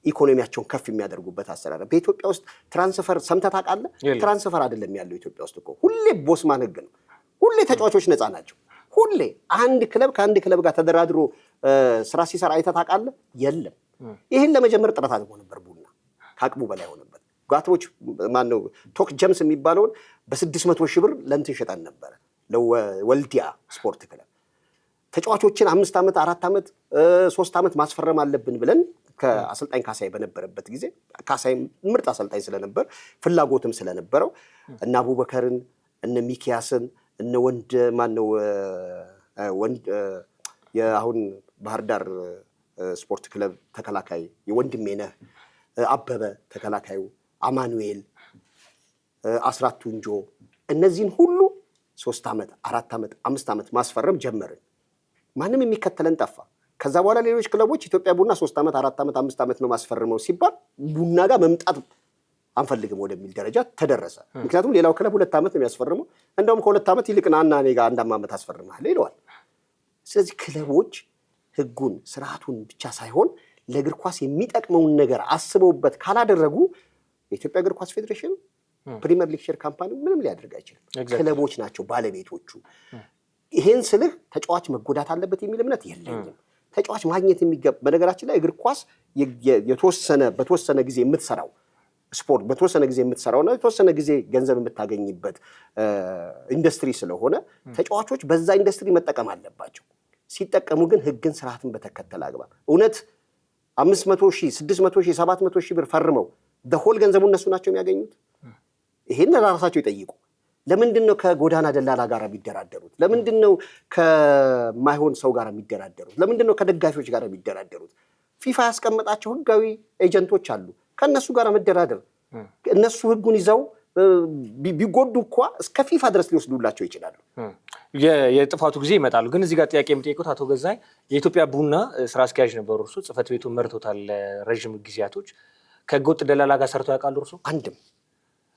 ኢኮኖሚያቸውን ከፍ የሚያደርጉበት አሰራር። በኢትዮጵያ ውስጥ ትራንስፈር ሰምተህ ታውቃለህ? ትራንስፈር አይደለም ያለው ኢትዮጵያ ውስጥ እኮ ሁሌ ቦስማን ህግ ነው። ሁሌ ተጫዋቾች ነፃ ናቸው። ሁሌ አንድ ክለብ ከአንድ ክለብ ጋር ተደራድሮ ስራ ሲሰራ አይተህ ታውቃለህ? የለም። ይህን ለመጀመር ጥረት አድርጎ ነበር ቡና፣ ከአቅሙ በላይ ሆነበት። ጋቶች ማነው ቶክ ጀምስ የሚባለውን በ600 ሺህ ብር ለእንትን ሸጠን ነበረ ለወልዲያ ስፖርት ክለብ። ተጫዋቾችን 5 ዓመት 4 ዓመት 3 ዓመት ማስፈረም አለብን ብለን ከአሰልጣኝ ካሳይ በነበረበት ጊዜ ካሳይ ምርጥ አሰልጣኝ ስለነበር ፍላጎትም ስለነበረው እነ አቡበከርን እነ ሚኪያስን እነ የአሁን ባህር ዳር ስፖርት ክለብ ተከላካይ የወንድሜነህ አበበ ተከላካዩ አማኑኤል አስራት ቱንጆ እነዚህን ሁሉ 3 ዓመት 4 ዓመት 5 ዓመት ማስፈረም ጀመርን። ማንም የሚከተለን ጠፋ። ከዛ በኋላ ሌሎች ክለቦች ኢትዮጵያ ቡና 3 ዓመት 4 ዓመት 5 ዓመት ነው ማስፈርመው ሲባል ቡና ጋር መምጣት አንፈልግም ወደሚል ደረጃ ተደረሰ። ምክንያቱም ሌላው ክለብ 2 ዓመት ነው የሚያስፈርመው፣ እንደውም ከ2 ዓመት ይልቅ ናና እኔ ጋር 1 ዓመት አስፈርማለሁ ይለዋል። ስለዚህ ክለቦች ህጉን ስርዓቱን ብቻ ሳይሆን ለእግር ኳስ የሚጠቅመውን ነገር አስበውበት ካላደረጉ የኢትዮጵያ እግር ኳስ ፌዴሬሽን ፕሪሚየር ሊግ ሼር ካምፓኒ ምንም ሊያደርግ አይችልም። ክለቦች ናቸው ባለቤቶቹ። ይሄን ስልህ ተጫዋች መጎዳት አለበት የሚል እምነት የለኝም። ተጫዋች ማግኘት የሚገባ በነገራችን ላይ እግር ኳስ በተወሰነ ጊዜ የምትሰራው ስፖርት በተወሰነ ጊዜ የምትሰራውና የተወሰነ ጊዜ ገንዘብ የምታገኝበት ኢንዱስትሪ ስለሆነ ተጫዋቾች በዛ ኢንዱስትሪ መጠቀም አለባቸው። ሲጠቀሙ ግን ህግን ስርዓትን በተከተለ አግባብ እውነት 500 ሺህ 600 ሺህ 700 ሺህ ብር ፈርመው ደሆል ገንዘቡ እነሱ ናቸው የሚያገኙት? ይሄን ለራሳቸው ይጠይቁ። ለምንድን ነው ከጎዳና ደላላ ጋር የሚደራደሩት? ለምንድን ነው ከማይሆን ሰው ጋር የሚደራደሩት? ለምንድን ነው ከደጋፊዎች ጋር የሚደራደሩት? ፊፋ ያስቀመጣቸው ህጋዊ ኤጀንቶች አሉ። ከእነሱ ጋር መደራደር እነሱ ህጉን ይዘው ቢጎዱ እንኳ እስከ ፊፋ ድረስ ሊወስዱላቸው ይችላሉ። የጥፋቱ ጊዜ ይመጣሉ። ግን እዚህ ጋር ጥያቄ የምጠይቁት አቶ ገዛኝ የኢትዮጵያ ቡና ስራ አስኪያጅ ነበሩ። እርሱ ጽህፈት ቤቱን መርቶታል ለረዥም ጊዜያቶች። ከህገወጥ ደላላ ጋር ሰርተው ያውቃሉ? እርሱ አንድም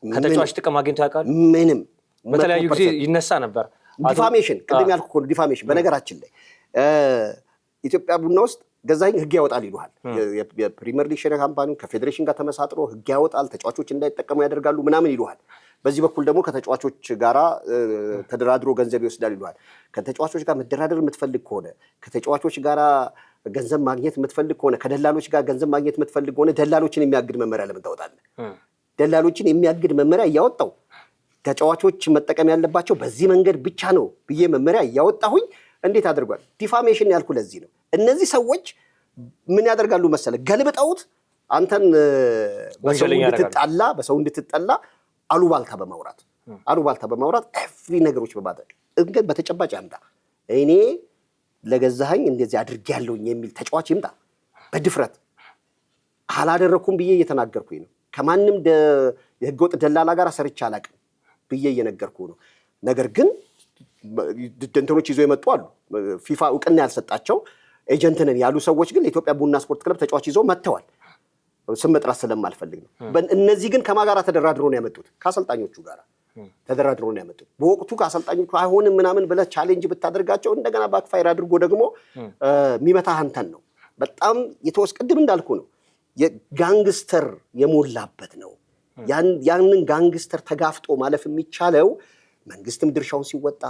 ከተጫዋች ጥቅም አግኝተው ያውቃሉ? ምንም። በተለያዩ ጊዜ ይነሳ ነበር ዲፋሜሽን። ቅድም ያልኩህ እኮ ዲፋሜሽን። በነገራችን ላይ ኢትዮጵያ ቡና ውስጥ ገዛኸኝ ህግ ያወጣል ይሉሃል። የፕሪሚየር ሊግ ሼር ካምፓኒ ከፌዴሬሽን ጋር ተመሳጥሮ ህግ ያወጣል፣ ተጫዋቾች እንዳይጠቀሙ ያደርጋሉ ምናምን ይሉሃል። በዚህ በኩል ደግሞ ከተጫዋቾች ጋር ተደራድሮ ገንዘብ ይወስዳል ይሉሃል። ከተጫዋቾች ጋር መደራደር የምትፈልግ ከሆነ ከተጫዋቾች ጋር ገንዘብ ማግኘት የምትፈልግ ከሆነ ከደላሎች ጋር ገንዘብ ማግኘት የምትፈልግ ከሆነ ደላሎችን የሚያግድ መመሪያ ለምን ታወጣለህ? ደላሎችን የሚያግድ መመሪያ እያወጣው ተጫዋቾች መጠቀም ያለባቸው በዚህ መንገድ ብቻ ነው ብዬ መመሪያ እያወጣሁኝ እንዴት አድርጓል? ዲፋሜሽን ያልኩ ለዚህ ነው። እነዚህ ሰዎች ምን ያደርጋሉ መሰለ? ገልብጠውት አንተን በሰው እንድትጠላ አሉባልታ በማውራት ኤፍሪ ነገሮች በማድረግ እንግዲህ በተጨባጭ ያምጣ። እኔ ለገዛኸኝ እንደዚህ አድርጌያለሁኝ የሚል ተጫዋች ይምጣ በድፍረት። አላደረኩም ብዬ እየተናገርኩኝ ነው። ከማንም የህገወጥ ደላላ ጋር ሰርቼ አላውቅም ብዬ እየነገርኩ ነው። ነገር ግን እንትኖች ይዞ የመጡ አሉ። ፊፋ እውቅና ያልሰጣቸው ኤጀንት ነን ያሉ ሰዎች ግን ለኢትዮጵያ ቡና ስፖርት ክለብ ተጫዋች ይዘው መጥተዋል። ስም መጥራት ስለማልፈልግ ነው። እነዚህ ግን ከማጋራ ተደራድሮ ነው ያመጡት፣ ከአሰልጣኞቹ ጋር ተደራድሮ ነው ያመጡት። በወቅቱ ከአሰልጣኞቹ አይሆንም ምናምን ብለህ ቻሌንጅ ብታደርጋቸው እንደገና ባክፋይር አድርጎ ደግሞ የሚመታህ አንተን ነው። በጣም ቅድም እንዳልኩ ነው የጋንግስተር የሞላበት ነው። ያንን ጋንግስተር ተጋፍጦ ማለፍ የሚቻለው መንግስትም ድርሻውን ሲወጣ፣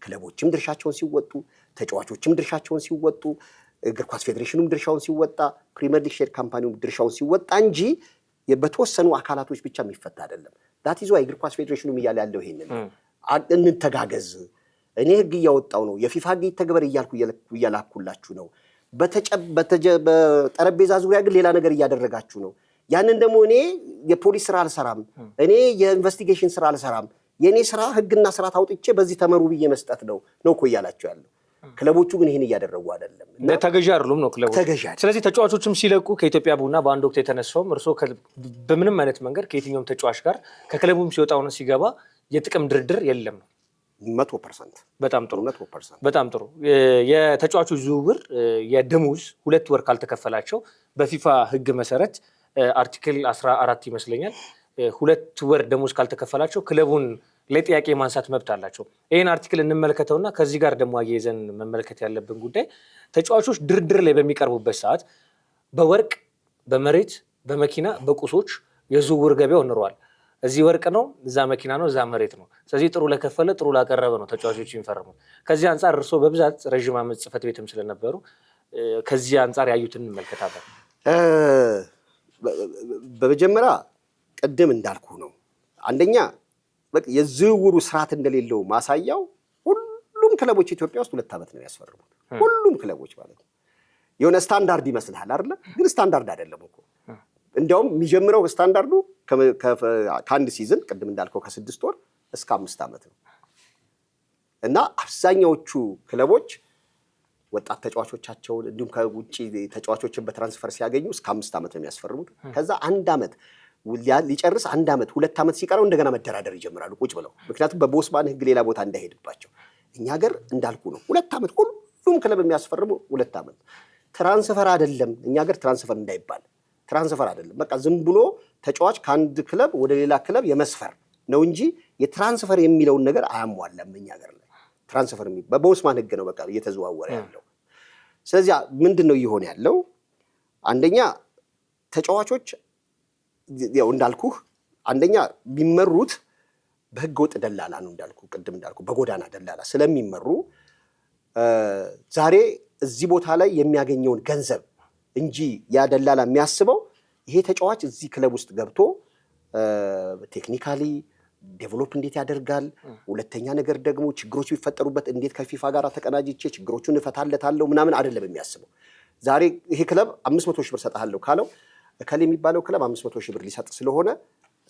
ክለቦችም ድርሻቸውን ሲወጡ፣ ተጫዋቾችም ድርሻቸውን ሲወጡ፣ እግር ኳስ ፌዴሬሽኑም ድርሻውን ሲወጣ፣ ፕሪሚየር ሊግ ሼር ካምፓኒውም ድርሻውን ሲወጣ እንጂ በተወሰኑ አካላቶች ብቻ የሚፈታ አይደለም። ዳት ኢዝ ዋይ እግር ኳስ ፌዴሬሽኑም እያለ ያለው ይሄንን እንተጋገዝ። እኔ ህግ እያወጣው ነው፣ የፊፋ ህግ ይተግበር እያልኩ እያላኩላችሁ ነው። በጠረጴዛ ዙሪያ ግን ሌላ ነገር እያደረጋችሁ ነው። ያንን ደግሞ እኔ የፖሊስ ስራ አልሰራም፣ እኔ የኢንቨስቲጌሽን ስራ አልሰራም። የእኔ ስራ ህግና ስርዓት አውጥቼ በዚህ ተመሩ ብዬ መስጠት ነው እኮ እያላቸው ያለው። ክለቦቹ ግን ይህን እያደረጉ አይደለም። ተገዢ አይደሉም ነው ክለቦቹ። ስለዚህ ተጫዋቾችም ሲለቁ ከኢትዮጵያ ቡና በአንድ ወቅት የተነሳውም እርስዎ በምንም አይነት መንገድ ከየትኛውም ተጫዋች ጋር ከክለቡም ሲወጣውና ሲገባ የጥቅም ድርድር የለም ነው? 100%። በጣም ጥሩ 100%። በጣም ጥሩ። የተጫዋቾች ዝውውር የደሞዝ 2 ወር ካልተከፈላቸው በፊፋ ህግ መሰረት አርቲክል 14 ይመስለኛል 2 ወር ደሞዝ ካልተከፈላቸው ክለቡን ለጥያቄ ማንሳት መብት አላቸው። ይህን አርቲክል እንመለከተውና ከዚህ ጋር ደግሞ አያይዘን መመልከት ያለብን ጉዳይ ተጫዋቾች ድርድር ላይ በሚቀርቡበት ሰዓት በወርቅ፣ በመሬት፣ በመኪና፣ በቁሶች የዝውውር ገበያው እንሯል። እዚህ ወርቅ ነው፣ እዛ መኪና ነው፣ እዛ መሬት ነው። ስለዚህ ጥሩ ለከፈለ ጥሩ ላቀረበ ነው ተጫዋቾች የሚፈርሙት። ከዚህ አንጻር እርስዎ በብዛት ረዥም ዓመት ጽሕፈት ቤትም ስለነበሩ ከዚህ አንጻር ያዩትን እንመልከታለን። በመጀመሪያ ቅድም እንዳልኩ ነው። አንደኛ የዝውውሩ ስርዓት እንደሌለው ማሳያው ሁሉም ክለቦች ኢትዮጵያ ውስጥ 2 ዓመት ነው ያስፈርሙት። ሁሉም ክለቦች ማለት ነው። የሆነ ስታንዳርድ ይመስልሃል አይደለ? ግን ስታንዳርድ አይደለም እኮ። እንዲያውም የሚጀምረው ስታንዳርዱ ከአንድ ሲዝን ቅድም እንዳልከው ከ6 ወር እስከ 5 ዓመት ነው። እና አብዛኛዎቹ ክለቦች ወጣት ተጫዋቾቻቸውን እንዲሁም ከውጭ ተጫዋቾችን በትራንስፈር ሲያገኙ እስከ 5 ዓመት ነው የሚያስፈርሙት። ከዛ 1 ዓመት ሊጨርስ 1 ዓመት 2 ዓመት ሲቀረው እንደገና መደራደር ይጀምራሉ ቁጭ ብለው። ምክንያቱም በቦስማን ህግ ሌላ ቦታ እንዳይሄድባቸው። እኛ ሀገር እንዳልኩ ነው 2 ዓመት ሁሉም ክለብ የሚያስፈርሙ 2 ዓመት። ትራንስፈር አይደለም እኛ ሀገር ትራንስፈር እንዳይባል ትራንስፈር አይደለም። በቃ ዝም ብሎ ተጫዋች ከአንድ ክለብ ወደ ሌላ ክለብ የመስፈር ነው እንጂ የትራንስፈር የሚለውን ነገር አያሟላም እኛ ሀገር ላይ። ትራንስፈር በቦስማን ህግ ነው በቃ እየተዘዋወረ ያለው። ስለዚህ ምንድን ነው እየሆነ ያለው? አንደኛ ተጫዋቾች ያው እንዳልኩህ አንደኛ ቢመሩት በህገ ወጥ ደላላ ነው ቅድም እንዳልኩ በጎዳና ደላላ ስለሚመሩ ዛሬ እዚህ ቦታ ላይ የሚያገኘውን ገንዘብ እንጂ ያ ደላላ የሚያስበው ይሄ ተጫዋች እዚህ ክለብ ውስጥ ገብቶ ቴክኒካሊ ዴቨሎፕ እንዴት ያደርጋል፣ ሁለተኛ ነገር ደግሞ ችግሮች ቢፈጠሩበት እንዴት ከፊፋ ጋር ተቀናጅቼ ችግሮቹን እፈታለታለሁ ምናምን አይደለም የሚያስበው። ዛሬ ይሄ ክለብ 500 ሺህ ብር ሰጥሃለሁ ካለው እከሌ የሚባለው ክለብ 500 ሺህ ብር ሊሰጥ ስለሆነ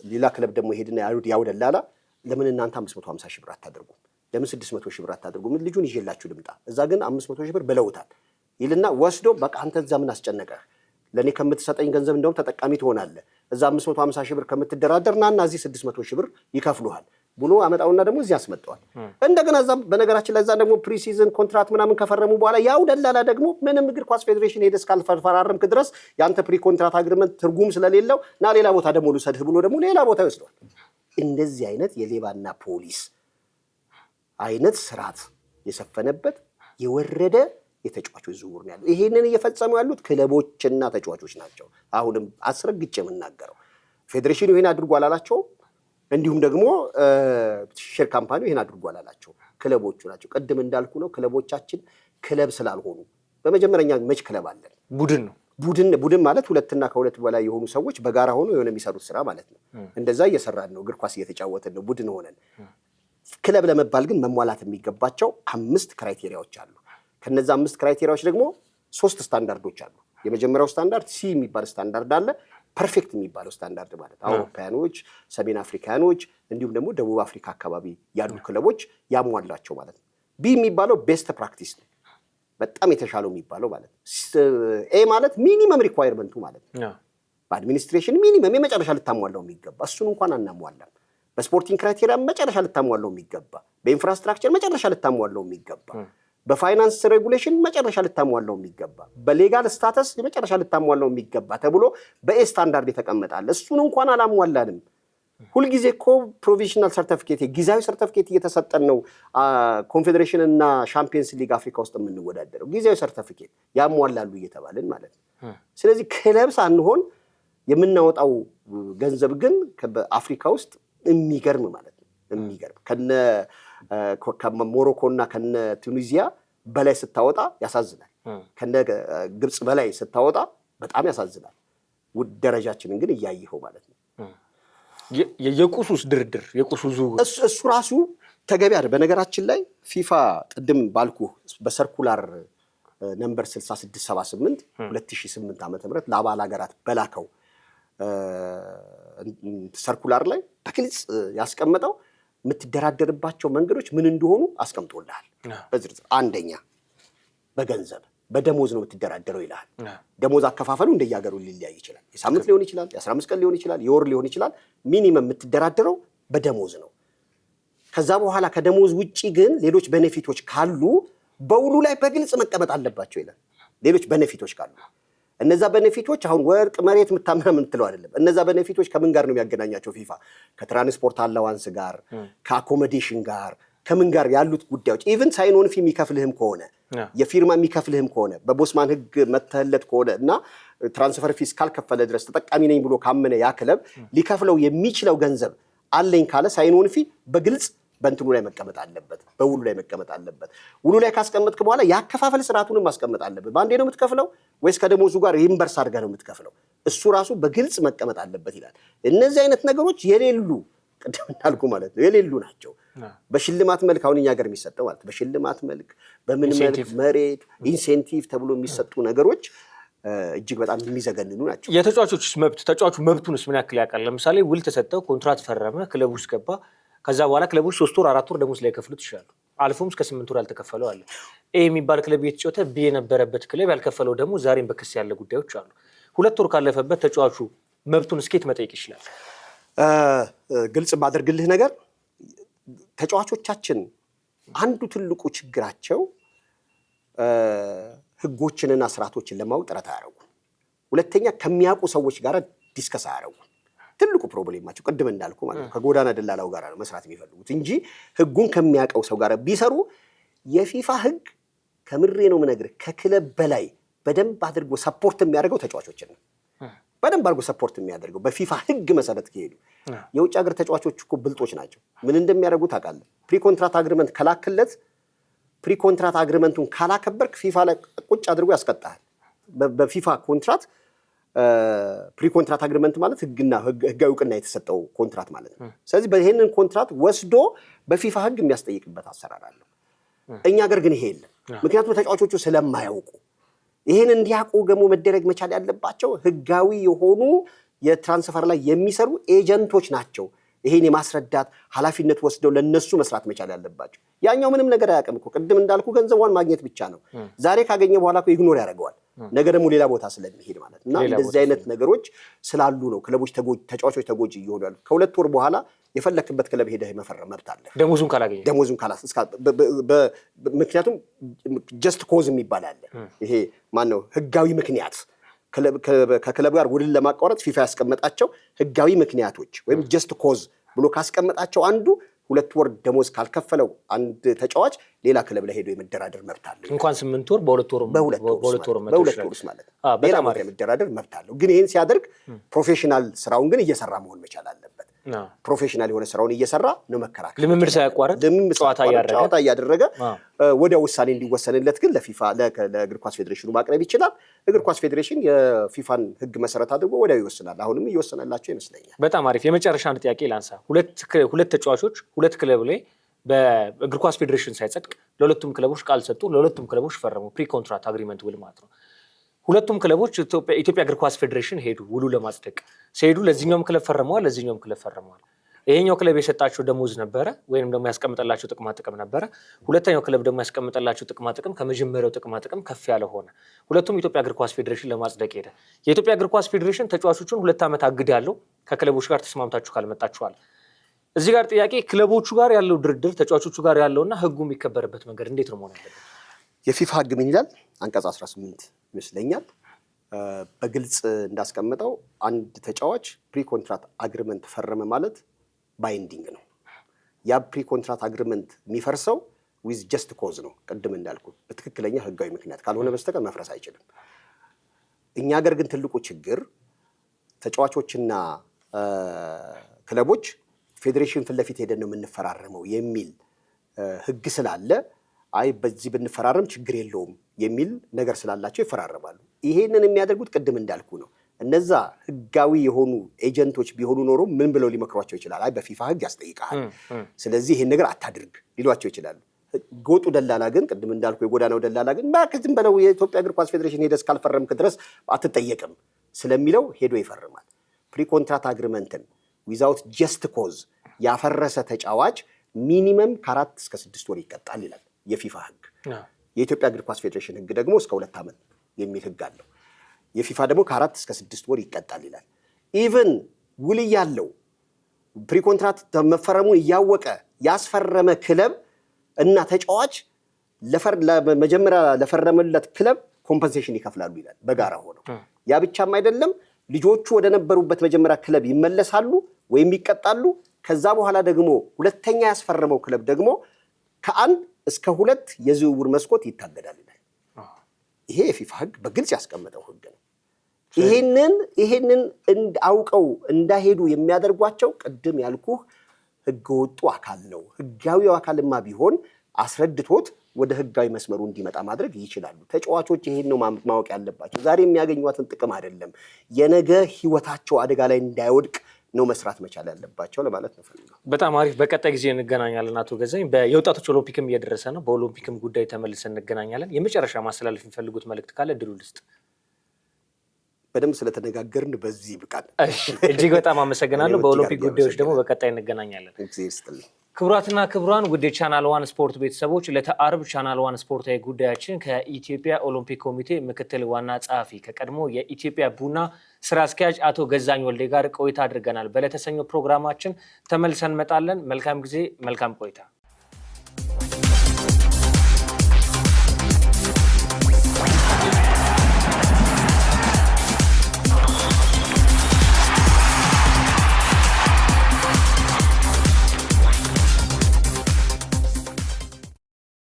ሌላ ክለብ ደግሞ ሄድና ያው ደላላ ለምን እናንተ 550 ሺህ ብር አታደርጉም? ለምን 600 ሺህ ብር አታደርጉም? ልጁን ይዤላችሁ ልምጣ፣ እዛ ግን 500 ሺህ ብር ብለውታል ይልና ወስዶ በቃ አንተ እዛ ምን አስጨነቀህ? ለእኔ ከምትሰጠኝ ገንዘብ እንደውም ተጠቃሚ ትሆናለህ። እዛ 550 ሺህ ብር ከምትደራደር ናና እዚህ 600 ሺህ ብር ይከፍሉሃል ብሎ አመጣውና ደግሞ እዚህ ያስመጣዋል። እንደገና እዛ በነገራችን ላይ እዛ ደግሞ ፕሪሲዝን ኮንትራክት ምናምን ከፈረሙ በኋላ ያው ደላላ ደግሞ ምንም እግር ኳስ ፌዴሬሽን ሄደህ እስካልፈራረምክ ድረስ ያንተ ፕሪ ኮንትራክት አግሪመንት ትርጉም ስለሌለው ና ሌላ ቦታ ደግሞ ልውሰድህ ብሎ ደግሞ ሌላ ቦታ ይወስደዋል። እንደዚህ አይነት የሌባና ፖሊስ አይነት ስርዓት የሰፈነበት የወረደ የተጫዋቾች ዝውውር ነው ያለው። ይሄንን እየፈጸሙ ያሉት ክለቦችና ተጫዋቾች ናቸው። አሁንም አስረግጬ የምናገረው ፌዴሬሽኑ ይሄን አድርጓል አላቸው፣ እንዲሁም ደግሞ ሼር ካምፓኒው ይሄን አድርጓል አላቸው። ክለቦቹ ናቸው። ቅድም እንዳልኩ ነው ክለቦቻችን ክለብ ስላልሆኑ በመጀመሪያኛ መች ክለብ አለን? ቡድን ነው። ቡድን ማለት 2 እና ከ2 በላይ የሆኑ ሰዎች በጋራ ሆኖ የሆነ የሚሰሩት ስራ ማለት ነው። እንደዛ እየሰራን ነው፣ እግር ኳስ እየተጫወትን ነው ቡድን ሆነን። ክለብ ለመባል ግን መሟላት የሚገባቸው 5 ክራይቴሪያዎች አሉ። ከነዛ 5 ክራይቴሪያዎች ደግሞ 3 ስታንዳርዶች አሉ። የመጀመሪያው ስታንዳርድ ሲ የሚባል ስታንዳርድ አለ። ፐርፌክት የሚባለው ስታንዳርድ ማለት አውሮፓውያኖች፣ ሰሜን አፍሪካኖች እንዲሁም ደግሞ ደቡብ አፍሪካ አካባቢ ያሉ ክለቦች ያሟላቸው ማለት ነው። ቢ የሚባለው ቤስት ፕራክቲስ ነው፣ በጣም የተሻለው የሚባለው ማለት ነው። ኤ ማለት ሚኒመም ሪኳየርመንቱ ማለት ነው። በአድሚኒስትሬሽን ሚኒመም የመጨረሻ ልታሟላው የሚገባ እሱን እንኳን አናሟላም። በስፖርቲንግ ክራይቴሪያ መጨረሻ ልታሟላው የሚገባ፣ በኢንፍራስትራክቸር መጨረሻ ልታሟላው የሚገባ በፋይናንስ ሬጉሌሽን መጨረሻ ልታሟላው የሚገባ በሌጋል ስታተስ የመጨረሻ ልታሟላው የሚገባ ተብሎ በኤ ስታንዳርድ የተቀመጣል። እሱን እንኳን አላሟላንም። ሁልጊዜ እኮ ፕሮቪዥናል ሰርቲፊኬት ጊዜያዊ ሰርቲፊኬት እየተሰጠን ነው ኮንፌዴሬሽን እና ሻምፒየንስ ሊግ አፍሪካ ውስጥ የምንወዳደረው ጊዜያዊ ሰርቲፊኬት ያሟላሉ እየተባልን ማለት ነው። ስለዚህ ክለብ ሳንሆን የምናወጣው ገንዘብ ግን በአፍሪካ ውስጥ የሚገርም ማለት ነው። የሚገርም ከነ ሞሮኮ እና ከነ ቱኒዚያ በላይ ስታወጣ ያሳዝናል። ከነ ግብጽ በላይ ስታወጣ በጣም ያሳዝናል። ደረጃችንን ግን እያየኸው ማለት ነው። የቁሱስ ድርድር የቁሱ ዝውውር እሱ ራሱ ተገቢ አይደል። በነገራችን ላይ ፊፋ ቅድም ባልኩ በሰርኩላር ነምበር 6678 2008 ዓ.ም ለአባል ሀገራት በላከው ሰርኩላር ላይ በግልጽ ያስቀመጠው የምትደራደርባቸው መንገዶች ምን እንደሆኑ አስቀምጦልሃል በዝርዝር። አንደኛ በገንዘብ በደሞዝ ነው የምትደራደረው ይላል። ደሞዝ አከፋፈሉ እንደየሀገሩ ሊለያይ ይችላል። የሳምንት ሊሆን ይችላል፣ የ15 ቀን ሊሆን ይችላል፣ የወር ሊሆን ይችላል። ሚኒመም የምትደራደረው በደሞዝ ነው። ከዛ በኋላ ከደሞዝ ውጪ ግን ሌሎች ቤኔፊቶች ካሉ በውሉ ላይ በግልጽ መቀመጥ አለባቸው ይላል። ሌሎች ቤኔፊቶች ካሉ እነዛ ቤኔፊቶች አሁን ወርቅ መሬት የምታምናምን የምትለው አይደለም። እነዛ ቤኔፊቶች ከምን ጋር ነው የሚያገናኛቸው ፊፋ? ከትራንስፖርት አላዋንስ ጋር፣ ከአኮሞዴሽን ጋር፣ ከምን ጋር ያሉት ጉዳዮች ኢቭን ሳይን-ኦን ፊ የሚከፍልህም ከሆነ የፊርማ የሚከፍልህም ከሆነ በቦስማን ህግ መተህለት ከሆነ እና ትራንስፈር ፊስ ካልከፈለ ድረስ ተጠቃሚ ነኝ ብሎ ካመነ ያ ክለብ ሊከፍለው የሚችለው ገንዘብ አለኝ ካለ ሳይን-ኦን ፊ በግልጽ በእንትኑ ላይ መቀመጥ አለበት፣ በውሉ ላይ መቀመጥ አለበት። ውሉ ላይ ካስቀመጥክ በኋላ ያከፋፈል ስርዓቱንም ማስቀመጥ አለበት። በአንዴ ነው የምትከፍለው ወይስ ከደሞዙ ጋር ሪምበርስ አድርገህ ነው የምትከፍለው? እሱ ራሱ በግልጽ መቀመጥ አለበት ይላል። እነዚህ አይነት ነገሮች የሌሉ ቅድም እንዳልኩ ማለት ነው የሌሉ ናቸው። በሽልማት መልክ አሁን እኛ ሀገር የሚሰጠው ማለት በሽልማት መልክ በምን መልክ መሬት ኢንሴንቲቭ ተብሎ የሚሰጡ ነገሮች እጅግ በጣም የሚዘገንኑ ናቸው። የተጫዋቾችስ መብት ተጫዋቹ መብቱንስ ምን ያክል ያውቃል? ለምሳሌ ውል ተሰጠው፣ ኮንትራት ፈረመ፣ ክለቡ ውስጥ ገባ። ከዛ በኋላ ክለቦች 3 ወር 4 ወር ደሞዝ ላይ ከፍሉት ይችላሉ። አልፎም እስከ 8 ወር ያልተከፈለው አለ። ኤ የሚባል ክለብ እየተጫወተ ቢ የነበረበት ክለብ ያልከፈለው ደግሞ ዛሬም በክስ ያለ ጉዳዮች አሉ። 2 ወር ካለፈበት ተጫዋቹ መብቱን እስኬት መጠየቅ ይችላል? ግልጽ ባደርግልህ ነገር ተጫዋቾቻችን አንዱ ትልቁ ችግራቸው ህጎችንና ስርዓቶችን ለማወቅ ጥረት አያደርጉም። ሁለተኛ ከሚያውቁ ሰዎች ጋር ዲስከስ አያደርጉም። ትልቁ ፕሮብሌማቸው ቅድም እንዳልኩ ማለት ነው ከጎዳና ደላላው ጋር ነው መስራት የሚፈልጉት እንጂ ህጉን ከሚያውቀው ሰው ጋር ቢሰሩ የፊፋ ህግ ከምሬ ነው የምነግርህ ከክለብ በላይ በደንብ አድርጎ ሰፖርት የሚያደርገው ተጫዋቾችን ነው። በደንብ አድርጎ ሰፖርት የሚያደርገው በፊፋ ህግ መሰረት ከሄዱ የውጭ ሀገር ተጫዋቾች እኮ ብልጦች ናቸው። ምን እንደሚያደርጉ ታውቃለህ? ፕሪኮንትራት አግሪመንት ከላክለት ፕሪኮንትራት አግሪመንቱን ካላከበርክ ፊፋ ላይ ቁጭ አድርጎ ያስቀጣል። በፊፋ ኮንትራት ፕሪኮንትራት አግሪመንት ማለት ህግና ህጋዊ እውቅና የተሰጠው ኮንትራት ማለት ነው። ስለዚህ በይሄንን ኮንትራት ወስዶ በፊፋ ህግ የሚያስጠይቅበት አሰራር አለው። እኛ ሀገር ግን ይሄ የለም። ምክንያቱም ተጫዋቾቹ ስለማያውቁ ይሄን እንዲያውቁ ደግሞ መደረግ መቻል ያለባቸው ህጋዊ የሆኑ የትራንስፈር ላይ የሚሰሩ ኤጀንቶች ናቸው። ይሄን የማስረዳት ኃላፊነት ወስደው ለነሱ መስራት መቻል ያለባቸው። ያኛው ምንም ነገር አያውቅም እኮ ቅድም እንዳልኩ ገንዘቧን ማግኘት ብቻ ነው። ዛሬ ካገኘ በኋላ እኮ ኢግኖር ያደርገዋል። ነገ ደግሞ ሌላ ቦታ ስለሚሄድ ማለት እና እንደዚህ አይነት ነገሮች ስላሉ ነው ክለቦች ተጫዋቾች ተጎጂ እየሆኑ ያሉት። ከ2 ወር በኋላ የፈለክበት ክለብ ሄደህ መፈረም መብት አለ። ደሞዙን ካላገኘ ምክንያቱም ጀስት ኮዝ የሚባል አለ። ይሄ ማነው ህጋዊ ምክንያት ከክለብ ጋር ውልን ለማቋረጥ ፊፋ ያስቀመጣቸው ህጋዊ ምክንያቶች ወይም ጀስት ኮዝ ብሎ ካስቀመጣቸው አንዱ 2 ወር ደሞዝ ካልከፈለው አንድ ተጫዋች ሌላ ክለብ ላይ ሄዶ የመደራደር መብት አለው። እንኳን 8 ወር በ2 ወር ማለት ሌላ ማለት የመደራደር መብት አለው። ግን ይሄን ሲያደርግ ፕሮፌሽናል ስራውን ግን እየሰራ መሆን መቻል አለበት። ፕሮፌሽናል የሆነ ስራውን እየሰራ ነው መከራከር። ልምምድ ሳያቋርጥ ጨዋታ እያደረገ ወዲያው ውሳኔ እንዲወሰንለት ግን ለፊፋ ለእግር ኳስ ፌዴሬሽኑ ማቅረብ ይችላል። እግር ኳስ ፌዴሬሽን የፊፋን ህግ መሰረት አድርጎ ወዲያው ይወስናል። አሁንም እየወሰነላቸው ይመስለኛል። በጣም አሪፍ። የመጨረሻ አንድ ጥያቄ ላንሳ። ሁለት ተጫዋቾች 2 ክለብ ላይ በእግር ኳስ ፌዴሬሽን ሳይጸድቅ ለሁለቱም ክለቦች ቃል ሰጡ፣ ለሁለቱም ክለቦች ፈረሙ። ፕሪ ኮንትራት አግሪመንት ውል ማለት ነው። ሁለቱም ክለቦች ኢትዮጵያ እግር ኳስ ፌዴሬሽን ሄዱ ውሉ ለማጽደቅ ሲሄዱ ለዚህኛውም ክለብ ፈርመዋል፣ ለዚህኛውም ክለብ ፈርመዋል። ይሄኛው ክለብ የሰጣቸው ደሞዝ ነበረ ወይንም ደግሞ ያስቀምጠላቸው ጥቅማ ጥቅም ነበረ። ሁለተኛው ክለብ ደግሞ ያስቀምጠላቸው ጥቅማ ጥቅም ከመጀመሪያው ጥቅማ ጥቅም ከፍ ያለ ሆነ። ሁለቱም ኢትዮጵያ እግር ኳስ ፌዴሬሽን ለማጽደቅ ሄደ። የኢትዮጵያ እግር ኳስ ፌዴሬሽን ተጫዋቾቹን 2 ዓመት አግዳለሁ ከክለቦች ጋር ተስማምታችሁ ካልመጣችኋል። እዚህ ጋር ጥያቄ ክለቦቹ ጋር ያለው ድርድር ተጫዋቾቹ ጋር ያለውና ህጉ የሚከበርበት መንገድ እንዴት ነው መሆን ያለበት? የፊፋ ህግ ምን ይላል? አንቀጽ 18 ይመስለኛል በግልጽ እንዳስቀመጠው አንድ ተጫዋች ፕሪ ኮንትራት አግሪመንት ፈረመ ማለት ባይንዲንግ ነው። ያ ፕሪ ኮንትራት አግሪመንት የሚፈርሰው ዊዝ ጀስት ኮዝ ነው። ቅድም እንዳልኩ በትክክለኛ ህጋዊ ምክንያት ካልሆነ በስተቀር መፍረስ አይችልም። እኛ ሀገር ግን ትልቁ ችግር ተጫዋቾችና ክለቦች ፌዴሬሽን ፊት ለፊት ሄደን ነው የምንፈራረመው የሚል ህግ ስላለ አይ በዚህ ብንፈራረም ችግር የለውም የሚል ነገር ስላላቸው ይፈራረማሉ። ይሄንን የሚያደርጉት ቅድም እንዳልኩ ነው። እነዛ ህጋዊ የሆኑ ኤጀንቶች ቢሆኑ ኖሮ ምን ብለው ሊመክሯቸው ይችላል? አይ በፊፋ ህግ ያስጠይቃል፣ ስለዚህ ይሄን ነገር አታድርግ ሊሏቸው ይችላሉ። ጎጡ ደላላ ግን ቅድም እንዳልኩ የጎዳናው ደላላ ግን ዝም ብለው የኢትዮጵያ እግር ኳስ ፌዴሬሽን ሄደህ እስካልፈረምክ ድረስ አትጠየቅም ስለሚለው ሄዶ ይፈርማል። ፕሪ ኮንትራት አግሪመንትን ዊዛውት ጀስት ኮዝ ያፈረሰ ተጫዋች ሚኒመም ከ4 እስከ 6 ወር ይቀጣል ይላል የፊፋ ህግ። የኢትዮጵያ እግር ኳስ ፌዴሬሽን ህግ ደግሞ እስከ 2 ዓመት የሚል ህግ አለው። የፊፋ ደግሞ ከ4 እስከ 6 ወር ይቀጣል ይላል። ኢቭን ውል ያለው ፕሪ ኮንትራት መፈረሙን እያወቀ ያስፈረመ ክለብ እና ተጫዋች መጀመሪያ ለፈረመለት ክለብ ኮምፐንሴሽን ይከፍላሉ ይላል በጋራ ሆነው። ያ ብቻም አይደለም፣ ልጆቹ ወደ ነበሩበት መጀመሪያ ክለብ ይመለሳሉ ወይም ይቀጣሉ። ከዛ በኋላ ደግሞ ሁለተኛ ያስፈረመው ክለብ ደግሞ ከ1 እስከ 2 የዝውውር መስኮት ይታገዳል ይላል። ይሄ የፊፋ ህግ በግልጽ ያስቀመጠው ህግ ነው። ይሄንን አውቀው እንዳይሄዱ የሚያደርጓቸው ቅድም ያልኩህ ህገወጡ አካል ነው። ህጋዊው አካልማ ቢሆን አስረድቶት ወደ ህጋዊ መስመሩ እንዲመጣ ማድረግ ይችላሉ። ተጫዋቾች ይሄን ነው ማወቅ ያለባቸው። ዛሬ የሚያገኟትን ጥቅም አይደለም፣ የነገ ህይወታቸው አደጋ ላይ እንዳይወድቅ ነው መስራት መቻል ያለባቸው ለማለት ነው ፈልገው። በጣም አሪፍ። በቀጣይ ጊዜ እንገናኛለን አቶ ገዛኝ። የወጣቶች ኦሎምፒክም እየደረሰ ነው። በኦሎምፒክም ጉዳይ ተመልሰን እንገናኛለን። የመጨረሻ ማስተላለፍ የሚፈልጉት መልእክት ካለ እድሉ ልስጥ። በደንብ ስለተነጋገርን በዚህ ይብቃል። እጅግ በጣም አመሰግናለሁ። በኦሎምፒክ ጉዳዮች ደግሞ በቀጣይ እንገናኛለን። ክቡራትና ክቡራን ውድ የቻናል ዋን ስፖርት ቤተሰቦች ለተአርብ ቻናል ዋን ስፖርታዊ ጉዳያችን ከኢትዮጵያ ኦሎምፒክ ኮሚቴ ምክትል ዋና ጸሐፊ ከቀድሞ የኢትዮጵያ ቡና ስራ አስኪያጅ አቶ ገዛኝ ወልዴ ጋር ቆይታ አድርገናል። በለተሰኞ ፕሮግራማችን ተመልሰን እንመጣለን። መልካም ጊዜ፣ መልካም ቆይታ።